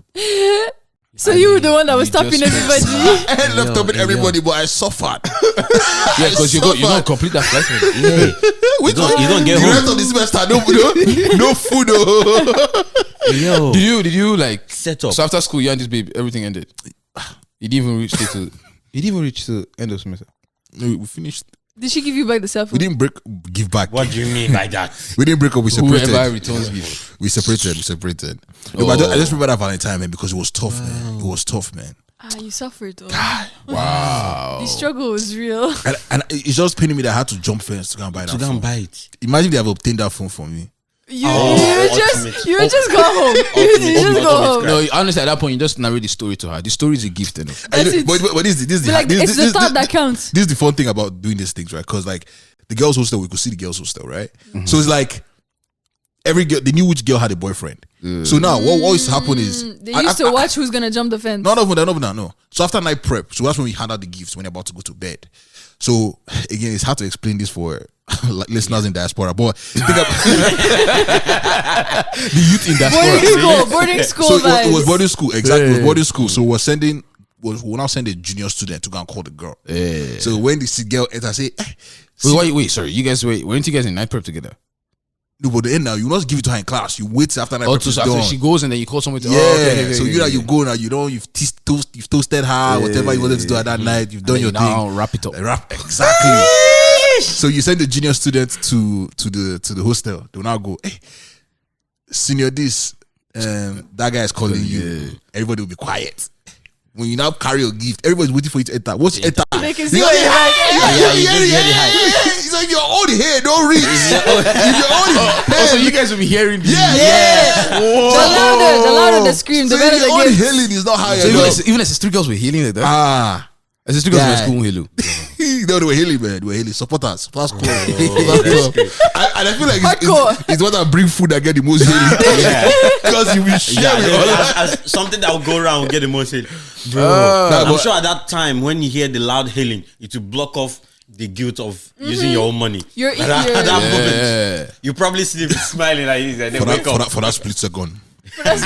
So you were the one that was stopping everybody. I had laptop with everybody, but I suffered. Yeah, because you're going to complete that flight. You don't get the home. rest of the semester, no food. Yo. Did you like Set up. So after school, you and this babe, everything ended. You didn't even reach to end of semester. No, we finished. Did she give you back the cell We phone? didn't give back. What do you mean by that? We didn't break up. We separated. Whoever returns gift. We separated. No, but I just remember that Valentine, man, because it was tough, man. It was tough, man. You suffered though. Wow. The struggle was real. And it's just paining me that I had to jump fence to go and buy that To go phone. and buy it. Imagine they have obtained that phone for me. You just go home. You just go home. No, honestly, at that point, you just narrate the story to her. The story is a gift, enough. That's it. But this is But like, it's the thought that counts. This is the fun thing about doing these things, right? Because like the girls' hostel, we could see the girls' hostel, right? So it's like every girl, they knew which girl had a boyfriend. So now what used to happen is They used to watch who's gonna jump the fence. No. So after night prep, so that's when we hand out the gifts when they're about to go to bed. So again, it's hard to explain this for listeners in diaspora, but think about the youth in diaspora. Boarding school So vibes. it was boarding school, exactly. It was boarding school. So we'll now send a junior student to go and call the girl. So when the girl enters, say, Wait, sorry. You guys, weren't you guys in night prep together? no, but the end now, you not give it to her in class. You wait till after night prep is So after done. she goes and then you call someone to You go now. You've toasted her, whatever you wanted to do at that night. You've done your thing. Wrap it up. Exactly. So you send the junior student to the hostel. They'll now go, hey, senior this, that guy is calling you. Everybody will be quiet. When you now carry your gift, everybody's waiting for you to enter. Once you enter, They can see what you're like. It's like your own hair, don't reach. If your own hair. So you guys will be hearing this. The louder the scream, the So better your the own gift. hailing is not higher. So even as 3 girls were healing like that. As 3 girls were school halo. No, they were hailing, man. They were hailing. Support us. Support us. And I feel like it's what that bring food that get the most hailing. Because you will share with all. As something that will go around will get the most hailing. Nah, I'm but- sure at that time when you hear the loud hailing, it will block off the guilt of using your own money. You're At that moment, Yeah. you probably sleep smiling like this and then wake up. For that split second. That's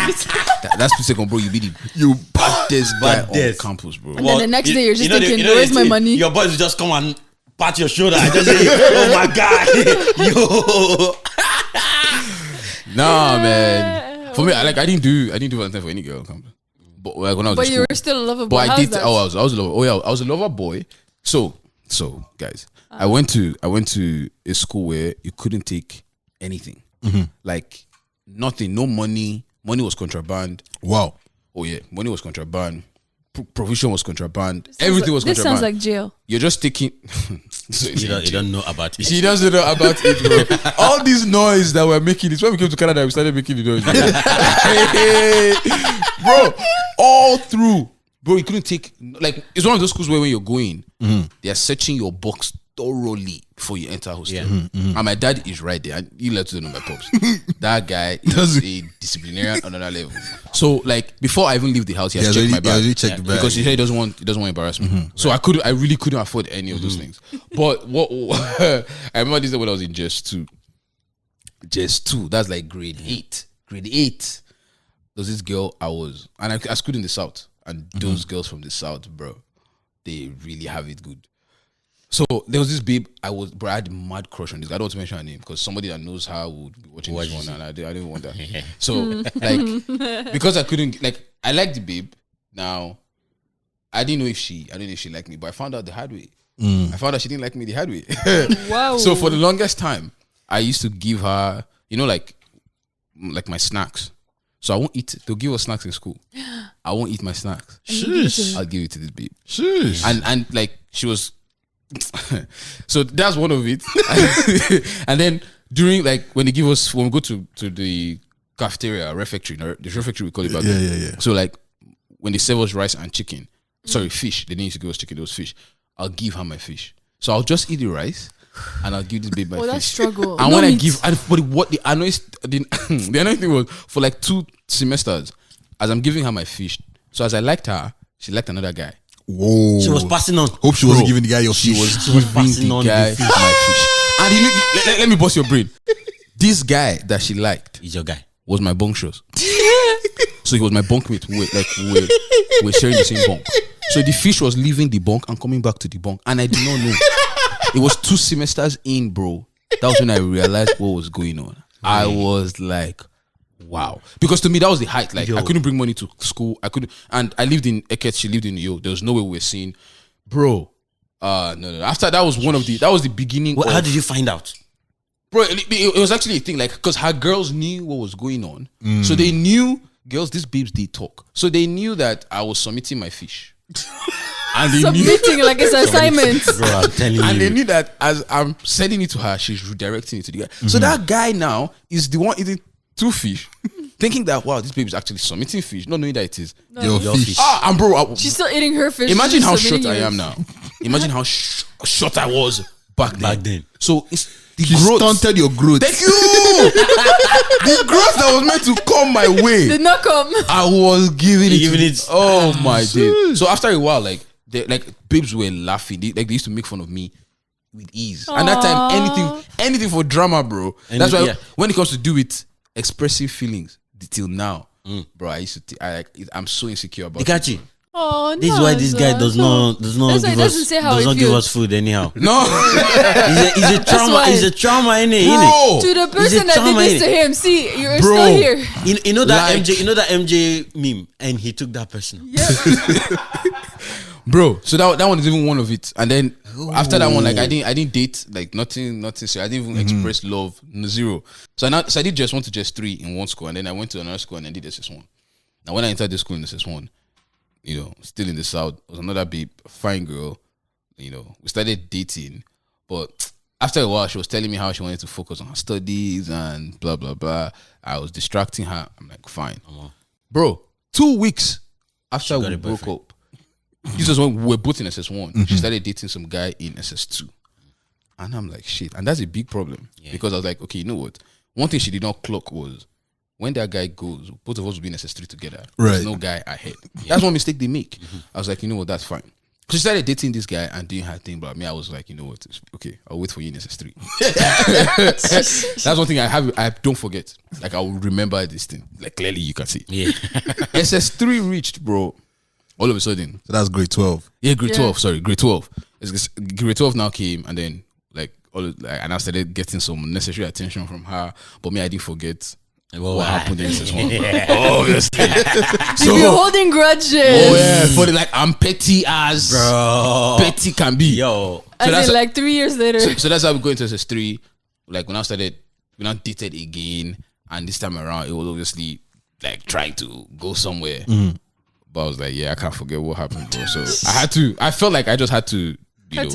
the second, bro. You be the You baddest guy on Baddest. campus, bro. And then the next day you're just thinking, the where's my money? Your boys will just come and pat your shoulder and just say, oh my God. Yo. Nah, man. For me, I didn't do Valentine for any girl on campus. But like, when I was But in you school. were still a lover boy. But I How's did. that? I was a lover. Oh yeah, I was a lover boy. So guys, I went to a school where you couldn't take anything, like nothing, no money. Money was contraband. wow. Oh yeah, money was contraband. Provision was contraband. Everything was This contraband. sounds like jail. You're just taking. You don't know about it. She doesn't know about it, bro. All this noise that we're making, it's when we came to Canada, we started making the noise. Bro, all through. Bro, you couldn't take, like, it's one of those schools where when you're going, they are searching your box thoroughly before you enter hostel. Yeah. And my dad is right there. And he let to know my pops. That guy is a disciplinarian on another level. So, like, before I even leave the house, he has checked my bag. Checked the bag. Because he said he doesn't want embarrassment. So I really couldn't afford any of those things. But what I remember this day when I was in Just 2. Just 2. That's like grade 8. Grade 8. There was this girl I schooled in the South. And those girls from the South, bro, they really have it good. So there was this babe. I had a mad crush on this. I don't want to mention her name because somebody that knows her would be watching this one, and I didn't want that. So like, because I couldn't like, I liked the babe. Now, I didn't know if she liked me, but I found out the hard way. I found out she didn't like me the hard way. Wow. So for the longest time, I used to give her, like my snacks. So I won't eat it. They'll give us snacks in school. I won't eat my snacks. Sheesh. I'll give it to this babe. Sheesh. And like she was. So that's one of it. And then during like when we go to the cafeteria, refectory, the refectory we call it back then. Yeah. So like when they serve us rice and chicken, sorry, fish. They didn't used to give us chicken, it was fish. I'll give her my fish. So I'll just eat the rice and I'll give this babe my fish. That struggle. And no when meat. I give, but what the annoying thing was, for like 2 semesters, as I'm giving her my fish, so as I liked her, she liked another guy. Whoa. She was passing on. Hope she wasn't giving the guy your fish. She was passing giving on the guy the fish. my fish. And let me bust your brain. This guy that she liked He's your guy. was my bunk shows. So he was my bunkmate. We're sharing the same bunk. So the fish was leaving the bunk and coming back to the bunk, and I did not know. It was 2 semesters in, bro. That was when I realized what was going on. I was like, wow. Because to me, that was the height. Like, I couldn't bring money to school. I couldn't. And I lived in Eket. She lived in Yo. There was no way we were seeing. Bro. No. After that was that was the beginning. How did you find out? Bro, it was actually a thing. Like, because her girls knew what was going on. So they knew, girls, these babes, they talk. So they knew that I was submitting my fish. And they Submitting knew, like it's an assignment. Bro, I'm telling you. and they knew that as I'm sending it to her, she's redirecting it to the guy. So that guy now is the one eating 2 fish, thinking that, wow, this baby is actually submitting fish, not knowing that it is Your fish. and bro, She's still eating her fish. imagine She's how submitting short I yours. am now. Imagine how short I was back then. So it's the She growth. stunted your growth. Thank you. The growth that was meant to come my way, Did not come. I was giving Giving it. it. Oh my days. So after a while, like babes were laughing. They used to make fun of me with ease. And that time, anything for drama, bro. That's why when it comes to do with expressive feelings, till now, bro, I used to. I'm so insecure about Ikachi. it. Oh, This is why this guy does not That's why he doesn't say how he give feels. us food anyhow. No, He's a trauma. why. He's a trauma in it. bro. To the person that did this to him, see, you're Bro. still here. You know that Like- MJ. You know that MJ meme, and he took that person. Yeah. Bro, so that one is even one of it. And then after that one, like I didn't date, like nothing. So I didn't even express love, zero. So I did just 1 to just 3 in one school, and then I went to another school and then did SS1. Now when I entered the school in SS1, still in the South, was another babe, fine girl. We started dating, but after a while, she was telling me how she wanted to focus on her studies and blah blah blah. I was distracting her. I'm like, fine, bro. 2 weeks after we broke up. This was when we were both in SS1. She started dating some guy in SS2. And I'm like, shit. And that's a big problem. Because I was like, okay, you know what? One thing she did not clock was when that guy goes, both of us will be in SS3 together. There's no guy ahead. That's one mistake they make. I was like, you know what? That's fine. She started dating this guy and doing her thing. But me, I was like, you know what? Okay, I'll wait for you in SS3. That's one thing I don't forget. Like, I will remember this thing. Like, clearly you can see. Yeah. SS3 reached, bro. All of a sudden. So that's grade 12. Yeah, grade 12. Sorry, grade 12. Grade 12 now came, and then and I started getting some necessary attention from her. But me, I didn't forget what happened in SS1. Obviously. So you're holding grudges. Oh yeah, for I'm petty as petty can be. Yo. As in 3 years later. So that's how we go into SS3. Like when I started, we now dated again, and this time around it was obviously trying to go somewhere. But I was like, I can't forget what happened, bro. So I felt like I just had to, God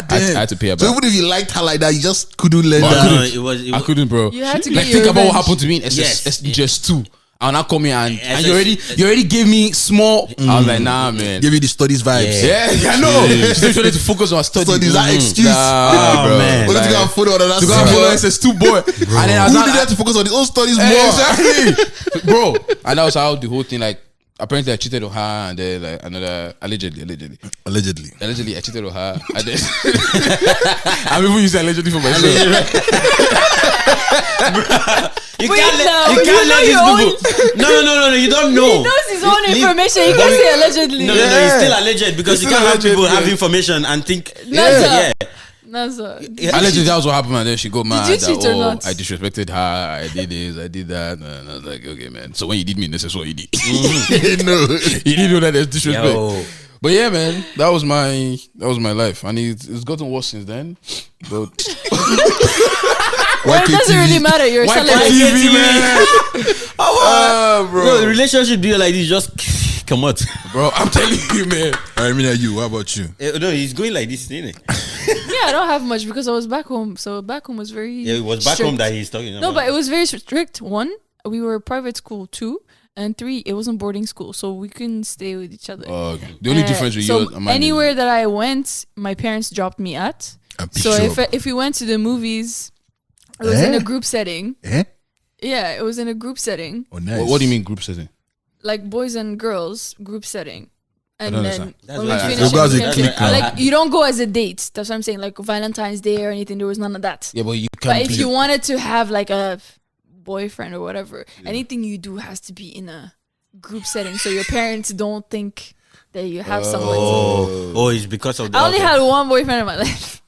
damn. I had to pay her So back. even if you liked her like that, you just couldn't let But that. I couldn't, bro. You had to get think your about what revenge. happened to me in just 2. And I come here and you already gave me small. I was like, nah, man. Give you the studies vibes. Yeah, I know. She's trying to focus on her studies. Studies, that excuse. Nah, bro. man. But let's go and follow another To go and follow SS2 boy. And then I was Who like, did that to focus on his own studies more? exactly, bro. And that was how the whole thing, apparently I cheated on her, and then another allegedly I cheated on her. And then I'm even using allegedly for myself. You Wait, can't now, let you know these your people. No, you don't know. He knows his own information. You can't say allegedly. No, it's still alleged because It's you still can't have people alleged, have yeah. information and think Nasa. Yeah. Nasa. Allegedly, that was what happened, and then she got mad. you cheat or not? I disrespected her. I did this. I did that. And I was like, okay, man. So when you did me, this is what you did. No, you didn't know that there's disrespect. Yo. But yeah, man, that was my life, and it's gotten worse since then. But Well, it doesn't really matter. You're Why celebrating. can't TV, man? Bro. No, the relationship do like this, just come out. Bro, I'm telling you, man. I mean, you. What about you? No, he's going like this, isn't it? Yeah, I don't have much because I was back home. So back home was very Yeah, it was back strict. home that he's talking about. No, but it was very strict. 1, we were private school. 2, and 3, it wasn't boarding school, so we couldn't stay with each other. Oh, okay. The only difference with so yours, anywhere that I went, my parents dropped me at. So sure. if we went to the movies, it was in a group setting. Eh? Yeah, it was in a group setting, Oh, nice. What do you mean group setting? like boys and girls group setting. And don't then understand. when we That's finished, right. So guys, we it came click to- now. like you don't go as a date. That's what I'm saying. Like Valentine's Day or anything, there was none of that. Yeah, but you But can't. if you wanted to have like a boyfriend or whatever, anything you do has to be in a group setting, so your parents don't think that you have someone. Oh, it's because of the. I only had one boyfriend in my life,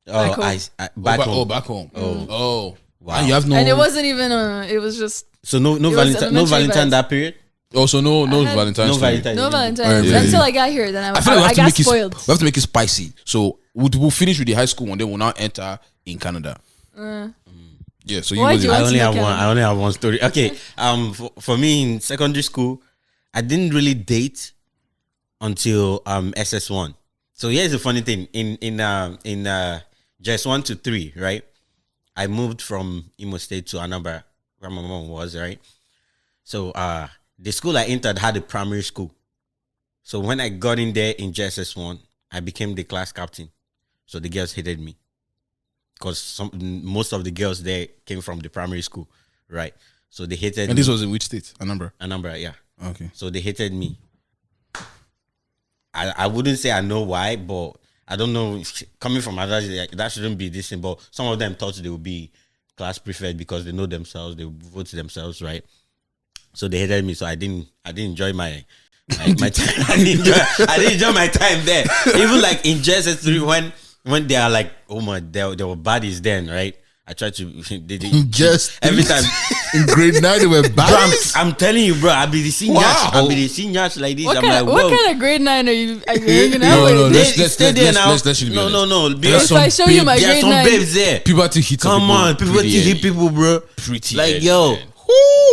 back home. Back home. back home. Oh, Wow. And you have no. and it wasn't even. It was just So no was Valentine, no elementary Valentine vibes. that period. Oh, so no I had- Valentine's. No Day. Valentine. no Valentine's Yeah, until yeah. I got here. Then I feel like I got spoiled. we have to make it spicy. So we'll finish with the high school one, then we'll now enter in Canada. Yeah. So you Why was do in- you I want only to have make one. a- I only have one story. Okay. For me in secondary school, I didn't really date until SS1. So here's the funny thing. In just 1 to 3, right? I moved from Imo State to Anambra, where my mom was, right? So the school I entered had a primary school. So when I got in there in JSS1, I became the class captain. So the girls hated me because most of the girls there came from the primary school, right? So they hated And me. this was in which state? Anambra, yeah. Okay. So they hated me. I wouldn't say I know why, but I don't know. Coming from others, that shouldn't be this thing. But some of them thought they would be class prefect because they know themselves, they vote themselves, right? So they hated me. So I didn't enjoy my time. I didn't enjoy my time there. Even like in JSS3 when they are like, oh my, there were baddies then, right? I tried to Just every time. in grade 9 they were Bro, bad. I'm telling you, bro. I be the seniors. Wow. I be the seniors like this. What I'm kind, like, of, whoa. what kind of grade 9 are you hanging out No, with? no, Let's let's stay there now. let's be No, honest. no. There's Because If I show you my there are grade some 9, babes there. Puberty hits. Come on, people pretty hit early. people, bro. Pretty Like, early, yo,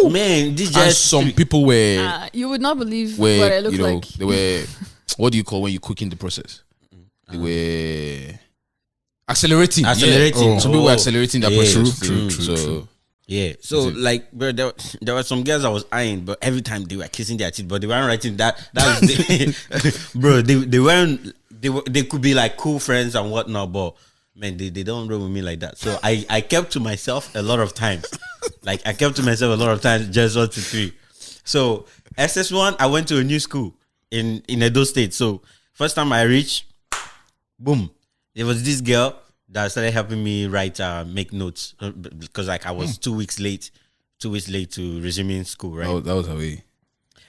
man. man, this And just some people were you would not believe what I were look you know like. they were what do you call when you cook in the process? They were accelerating. Accelerating. Yeah. Some people were accelerating that Yeah. process. True, So yeah. So like, bro, there were some girls I was eyeing, but every time they were kissing their teeth, but they weren't writing that. That was the, bro. They weren't. They could be like cool friends and whatnot, but man, they don't roll with me like that. So I kept to myself a lot of times. Like I kept to myself a lot of times, just 1 to 3. So SS1, I went to a new school in Edo State. So first time I reached, boom, there was this girl that started helping me write, make notes because like I was 2 weeks late to resuming school, right? that was how we.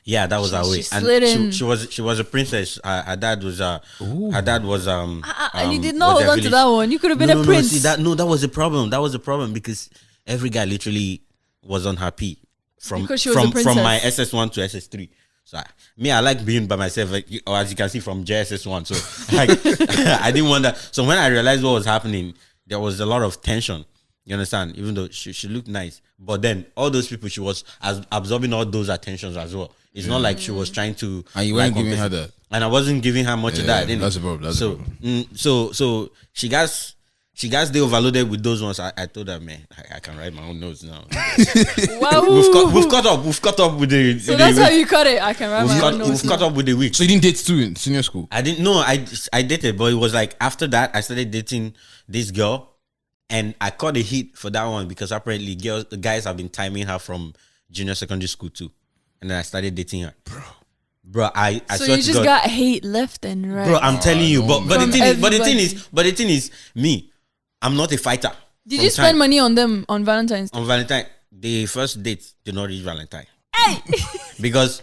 Yeah, that was her way. She slid in. She was a princess. Her dad was and you did not was hold a on to village- that one. You could have been no, a prince. See, that was a problem. That was a problem because every guy literally was unhappy from Because she was a from princess. my SS1 to SS3. So I like being by myself, like, or as you can see from JSS1. So like, I didn't want that. So when I realized what was happening, there was a lot of tension. You understand? Even though she looked nice, but then all those people, she was absorbing all those attentions as well. It's not like she was trying to. And you weren't like, giving her that. and I wasn't giving her much of that. Yeah, innit? that's the problem, that's the problem. So she got they overloaded with those ones. I told her, man, I can write my own notes now. Wow. We've caught up with the. So that's how you cut it. I can write my own notes. We've caught up with the week. So you didn't date too in senior school? I didn't know. I dated, but it was like after that I started dating this girl, and I caught a hit for that one because apparently the guys have been timing her from junior secondary school too, and then I started dating her, bro. I So swear you to just God, got hate left and right. bro. I'm telling you, but the From thing is, but the everybody. thing is, me, I'm not a fighter. Did From you spend time. money on them on Valentine's Day? On Valentine? The first date did not reach Valentine. Because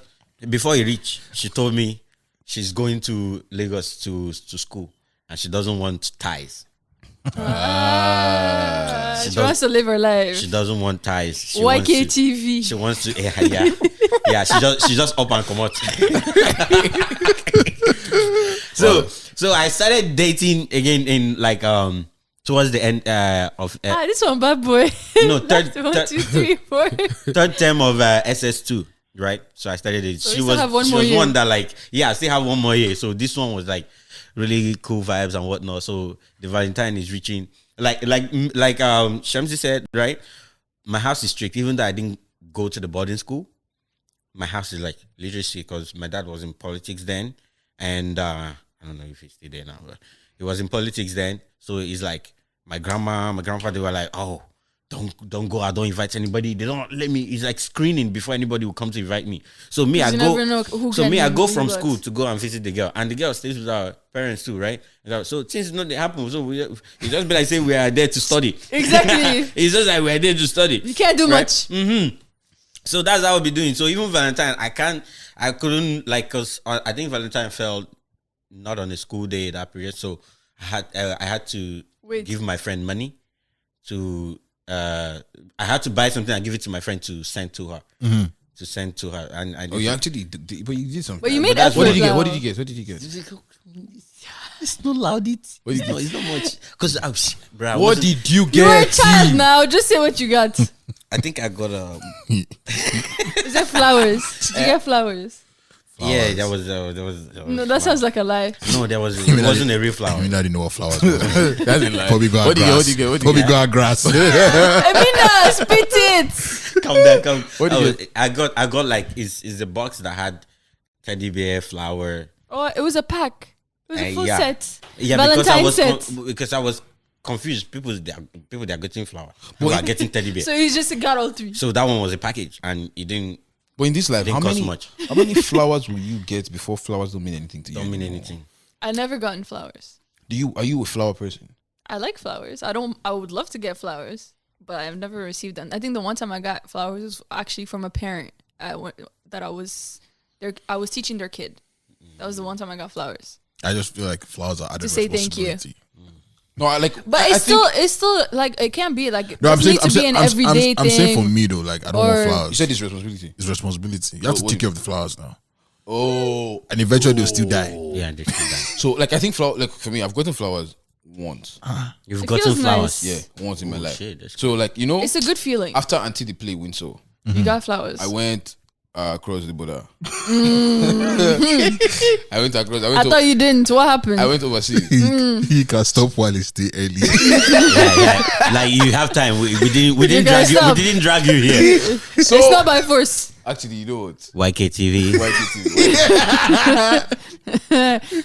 before he reached, she told me she's going to Lagos to school. and she doesn't want ties. She wants to live her life. She doesn't want ties. YKTV. She wants to. Yeah. She just up and come out. So I started dating again in like towards the end of this one bad boy. No, third 1, 2, 3, 4. third term of SS2, right? So I started it. So she you was still have one she more was year. one that like I still have one more year. So this one was like really cool vibes and whatnot. So the Valentine is reaching like Shamsi said, right? My house is strict, even though I didn't go to the boarding school. My house is like literally strict because my dad was in politics then, and I don't know if he's still there now, but he was in politics then. So it's like my grandma, my grandfather, they were like, oh, don't go out, don't invite anybody. They don't let me. It's like screening before anybody will come to invite me. So me, I go from school to go and visit the girl, and the girl stays with our parents too, right? So things not they happen. So it just be like saying we are there to study. Exactly. It's just like we're there to study. You can't do much. Mm-hmm. So that's how I'll be doing. So even Valentine, I couldn't like, cause I think Valentine fell not on a school day that period. So I had to give my friend money to. I had to buy something and give it to my friend to send to her. Mm-hmm. To send to her, and I. You actually, but you did something. But you made effort. What did you get? What did you get? What did you get? It's not loud. It's not much. Cause what did you get? You're a child now. Just say what you got. I think I got Is that flowers? Did you get flowers? Yeah, there was no, that sounds like a lie. No, it wasn't a real flower. I mean, I didn't know what flowers were. That's a lie. Probably got grass. What do you get? Probably got grass. Emina, spit it. Come back, come. What do you get? I got like is a box that had teddy bear, flower. Oh, it was a pack. It was a full set. Yeah, Valentine set. Because I was confused. People they are getting flower. People are getting teddy bear. So you just got all three. So that one was a package, and it didn't. But in this life, how many flowers will you get before flowers don't mean anything to you? Don't mean anything. I never gotten flowers. Are you a flower person? I like flowers. I would love to get flowers, but I've never received them. I think the one time I got flowers was actually from a parent that I was teaching their kid. That was the one time I got flowers. I just feel like flowers are added to say thank you. No, I like, but it's still like it can't be like. No, I'm saying an everyday thing. I'm saying for me though, like I don't want flowers. You said it's responsibility. It's responsibility. You have to take care of the flowers now. Oh, and eventually they'll still die. Yeah, they still die. So like I think like for me, I've gotten flowers once. You've gotten flowers, nice. Yeah, once in my life. Shit, so like it's a good feeling. After Auntie the play Windsor, you got flowers. I went across the border. I thought you didn't. What happened? I went overseas. He can stop while it's still early. yeah. Like you have time. We didn't drag you. We didn't drag you here. So, it's not by force. Actually, you know what? YKTV.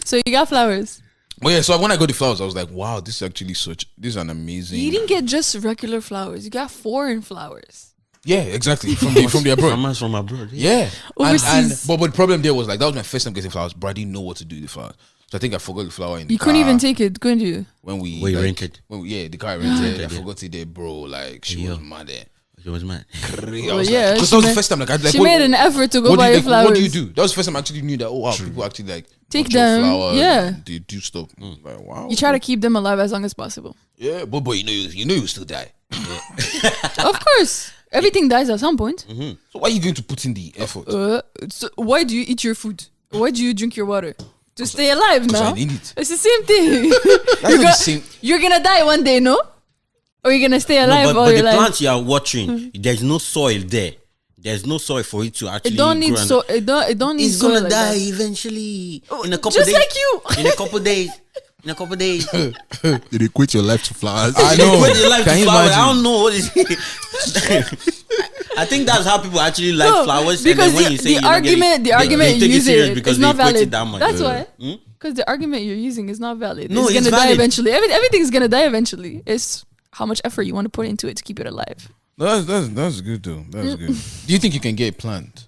So you got flowers. Well, yeah. So when I got the flowers, I was like, "Wow, this is an amazing." You didn't get just regular flowers. You got foreign flowers. Yeah, exactly. From the abroad. From abroad. Yeah. Overseas. But the problem there was like that was my first time getting flowers, but I didn't know what to do with the flowers. So I think I forgot the flower in the car. You couldn't even take it, couldn't you? When we rented. The car rented. I forgot it there, bro. Like she was mad there. She was mad. Well, yeah. Because that was the first time. Like, she made an effort to go buy your flowers. What do you do? That was the first time I actually knew that. Oh wow, people actually like take them. Flowers, yeah, they do stuff. Like, wow. You try to keep them alive as long as possible. Yeah, but you know you still die. Of course. Everything dies at some point. Mm-hmm. So why are you going to put in the effort? So why do you eat your food? Why do you drink your water? To stay alive now. I need it. It's the same thing. You're gonna die one day, no? Or you're gonna stay alive all your life. But the plants you are watering, there's no soil there. There's no soil for it to actually. It don't need soil. It don't need soil. It's gonna like die that. eventually. In a couple just days. like you. In a couple days. Did they quit your life to flowers? I know. Quit your life Can to you flowers. imagine? I don't know what is. I think that's how people actually like flowers. Because and then when you say the argument you're using is not valid. That's why. Because the argument you're using is not valid. No, it's gonna die eventually. Everything's gonna die eventually. It's how much effort you want to put into it to keep it alive. That's good though. That's good. Do you think you can get a plant?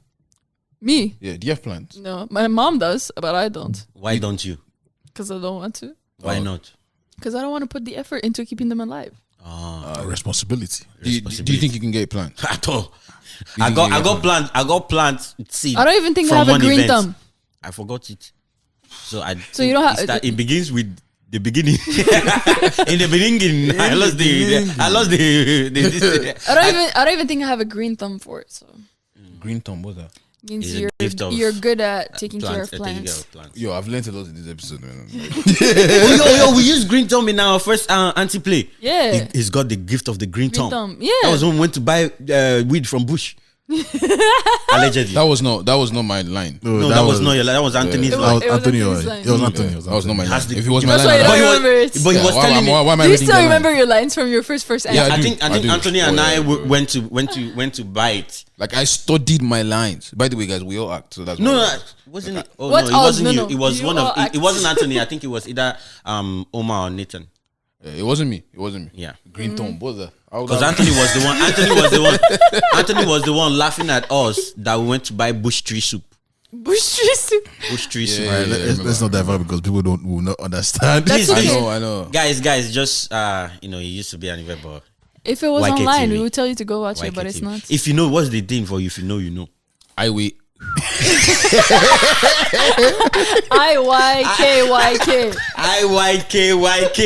Me? Yeah. Do you have plants? No, my mom does, but I don't. Why don't you? Because I don't want to. Why not? Because I don't want to put the effort into keeping them alive. Responsibility. Do you think you can get a plant? At all. I got plant seed. I don't even think I have a green thumb. I forgot it. So you don't have. it begins with the beginning. In the beginning, I lost the. I don't even think I have a green thumb for it. So Green thumb, what's that? means It's a gift of you're good at taking care of taking care plants. of plants. Yo, I've learned a lot in this episode, man. Yo, we used green thumb in our first anti-play. Yeah. He's got the gift of the green Green thumb. thumb. Yeah. That was when we went to buy weed from bush. Allegedly. That was not my line. No, that was not your line. That was Anthony's It line. was Anthony. Anthony's It line. was Anthony. That was not my line. Has the- If it was my That's line, why I'd- you don't remember it. But he was telling me. why am I Do you reading still that line? remember your lines from your first Yeah, answer? I do. I think do. Anthony and Oh, I yeah. went to buy it. Like I studied my lines. By the way, guys, we all act. So that's No, why- wasn't it? Oh What no, it else? wasn't No, you. no. It was You one of. all act. It wasn't Anthony. I think it was either Omar or Nathan. It wasn't me. It wasn't me. Yeah. Green thumb. What's that? Because Anthony was the one. Anthony was the one laughing at us that we went to buy bush tree soup. Bush tree soup. Bush tree soup. Alright, let's not divert because people will not understand. That's Please, okay. I know. Guys, just he used to be an event, but If it was YK online, TV. we would tell you to go watch it, YK but it's TV. not. If you know what's the thing for you, if you know, you know. I wait. IYKYK. IYKYK.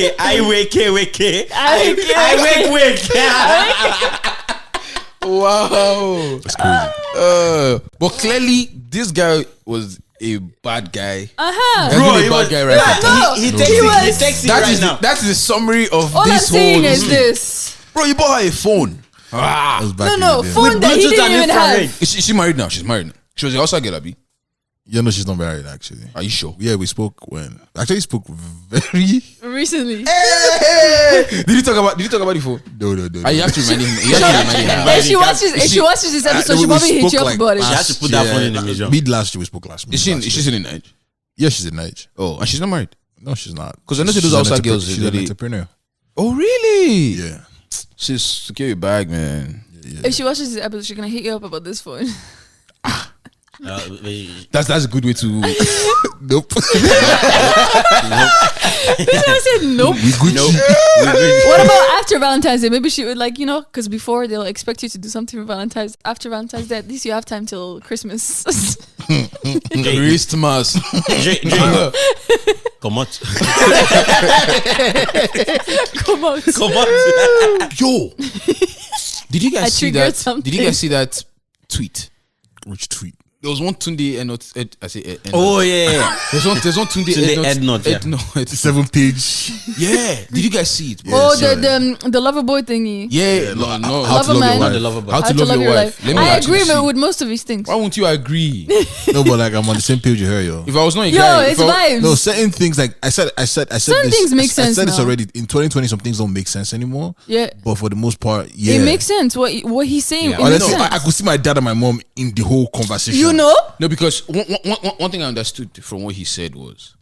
IWKWK. Wow. That's crazy. But clearly, this guy was a bad guy. Uh-huh. Bro, a bad guy right now. He No, takes he it. He was- takes it That right is now. that's the summary of All I'm this saying whole. is this. Bro, you bought her a phone. That was back in No, the day. phone that he Bluetooth didn't and even infrared. have. Is she married now? She's married now. She was a outside girl, Abi. Yeah, no, she's not married actually. Are you sure? Yeah, we spoke when actually spoke very. Recently. Did you talk about the phone? No. You have to remind him. You have to remind him. If she watches this episode, she we probably hit spoke you up like about it. She has to put that phone in the museum. Mid last year, we spoke last. Is she still in Nigeria? Yeah, she's in Nigeria. Oh, and she's not married. No, she's not. 'Cause I know she She's does an outside entrepreneur. girls, She's an really. entrepreneur. Oh, really? Yeah. She's secure your bag, man. If she watches this episode, she's gonna hit you up about this phone. That's a good way to. Nope. This one said nope. Nope. What about after Valentine's Day? Maybe she would because before they'll expect you to do something for Valentine's. After Valentine's Day, at least you have time till Christmas. Christmas. Come on. Come on. Come on. Yo, did you I guys see triggered that? something. Did you guys see that tweet? Which tweet? There was one Tunde and not I say Oh yeah. There's one Tunde Tunde Ednut, yeah. Ednut. 7-page. Yeah. Did you guys see it? Bro? Oh, Yeah, the lover boy thingy. Yeah. No. How to Lover love man. your Not the wife. lover boy. How to love your wife. Let me I actually agree see. with most of these things. Why won't you agree? No, but like I'm on the same page with her, yo. If I was not a Yo, guy, it's if I- vibes. No, certain things like I said Certain this, things make I sense said this now. already. In 2020, some things don't make sense anymore. Yeah. But for the most part, yeah. It makes sense. What he's saying. Yeah. It makes Honestly, sense. I could see my dad and my mom in the whole conversation. You know? No, because one thing I understood from what he said was,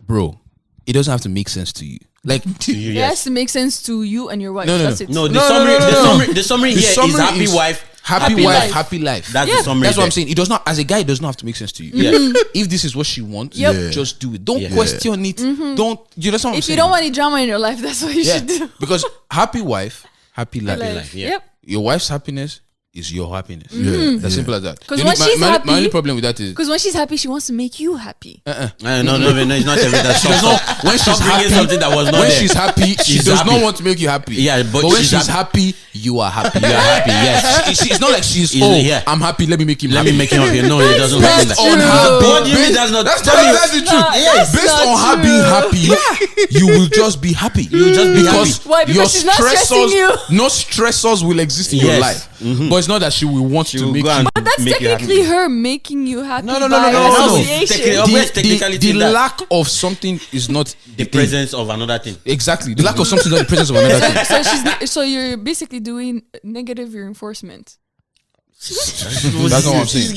bro, it doesn't have to make sense to you. Like, To you, It has yes. to make sense to you and your wife. No, no, That's no. it. No, the No, summary. no, no, no, no. The summary The here is summary happy is wife. happy Happy wife, life. happy life. That's Yeah. the summary. That's what I'm there. saying. It does not, as a guy, it does not have to make sense to you. Yeah. If this is what she wants, Yep. Yeah. just do it. Don't Yeah. question it. Don't. You know what I'm If saying? you don't want any drama in your life, that's what you yeah. should do. Because happy wife, happy life. life, yeah. Yep. Your wife's happiness is your happiness. Yeah. As simple as that. 'Cause The when only- she's my happy- only problem with that is Because when she's happy, she wants to make you happy. No, it's not every that. she does not. When she's bringing happy, something that was not when there. she's happy, she She's does happy. not want to make you happy. Yeah, but when she's she's happy, you are happy. You are happy, yes. It's not like she's Yeah. I'm happy. Let me make him Let happy. me make him happy. No, it doesn't That's work not like true. that. happy. What do you mean that's not? That's Tell me. the truth. That's Based not on her true. being happy, you will just be happy. You'll just be because happy. Why? Because your she's not stressing you. No stressors will exist in your Yes. life. But it's not that she will want She to will make go you. and But that's make you technically happy. her making you happy. No, no, by no, no. association. Always technicality The in that. lack of something is not The thing. presence of another thing. Exactly. The lack of something is not the presence of another thing. So you're basically doing negative reinforcement. That's not what I'm saying.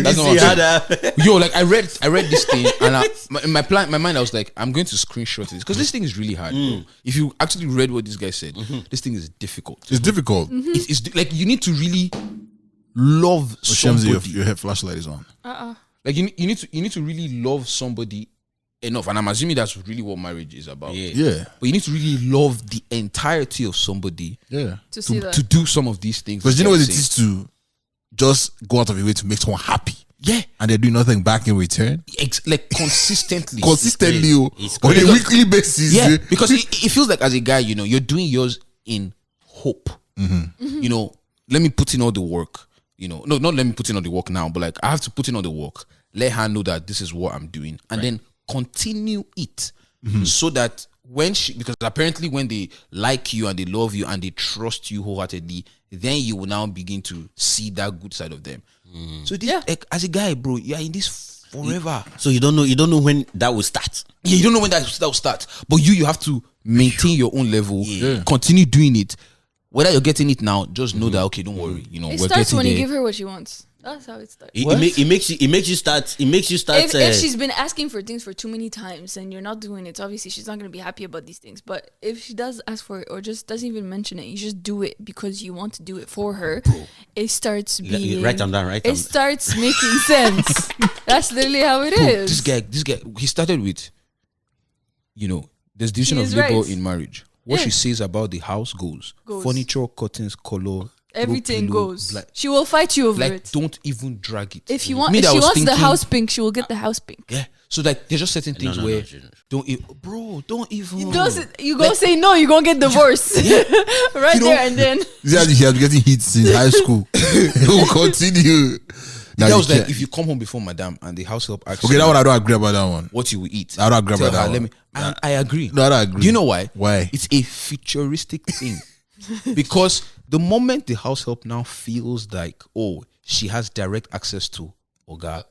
That's not what I'm saying. Yo, like I read this thing, and in my mind, I was like, I'm going to screenshot this because this thing is really hard. Bro. If you actually read what this guy said, this thing is difficult. It's difficult. It's like you need to really love Shamsi, somebody. your head flashlight is on. Like you need to really love somebody enough, and I'm assuming that's really what marriage is about. Yeah. But you need to really love the entirety of somebody Yeah. To see that. to do some of these things. Because you know that what I'm it is to just go out of your way to make someone happy. Yeah. And they do nothing back in return. Like consistently. Consistently, It's on a crazy. weekly basis. Yeah, because it feels like as a guy, you know, you're doing yours in hope. You know, let me put in all the work. You know, no, not let me put in all the work now, but like I have to put in all the work. Let her know that this is what I'm doing, and then continue it so that because apparently when they like you and they love you and they trust you wholeheartedly, then you will now begin to see that good side of them. So this, like, as a guy, bro, you're in this forever. So you don't know when that will start. Yeah, you don't know when that will start, but you have to maintain your own level. Continue doing it. Whether you're getting it now, just know that okay, don't worry. You know, It we're starts getting when there. you give her what she wants. That's how it starts. It makes you start. If she's been asking for things for too many times and you're not doing it, obviously she's not going to be happy about these things. But if she does ask for it or just doesn't even mention it, you just do it because you want to do it for her. It starts being write them down. It starts making sense. That's literally how it is. This guy, he started with, you know, there's division He of is labor right. in marriage. What Yeah. she says about the house goes. Furniture, curtains, color, Everything throw pillow, goes. Like, She will fight you over it. don't even drag it. If you Me want, if that she was wants the thinking- house pink, she will get the house pink. Yeah. So like there's just certain things no, where she don't. don't even. You go say no, you gonna get divorced right there and then. He has been getting hit since high school. He will continue. Now That you was like can't- if you come home before madam and the house help asks okay, you that one I don't agree about that one. what you will eat. I don't agree Tell about that her, one. and I agree. No, I don't agree. Do you know why? Why? It's a futuristic thing. Because the moment the house help now feels like, oh, she has direct access to Oga,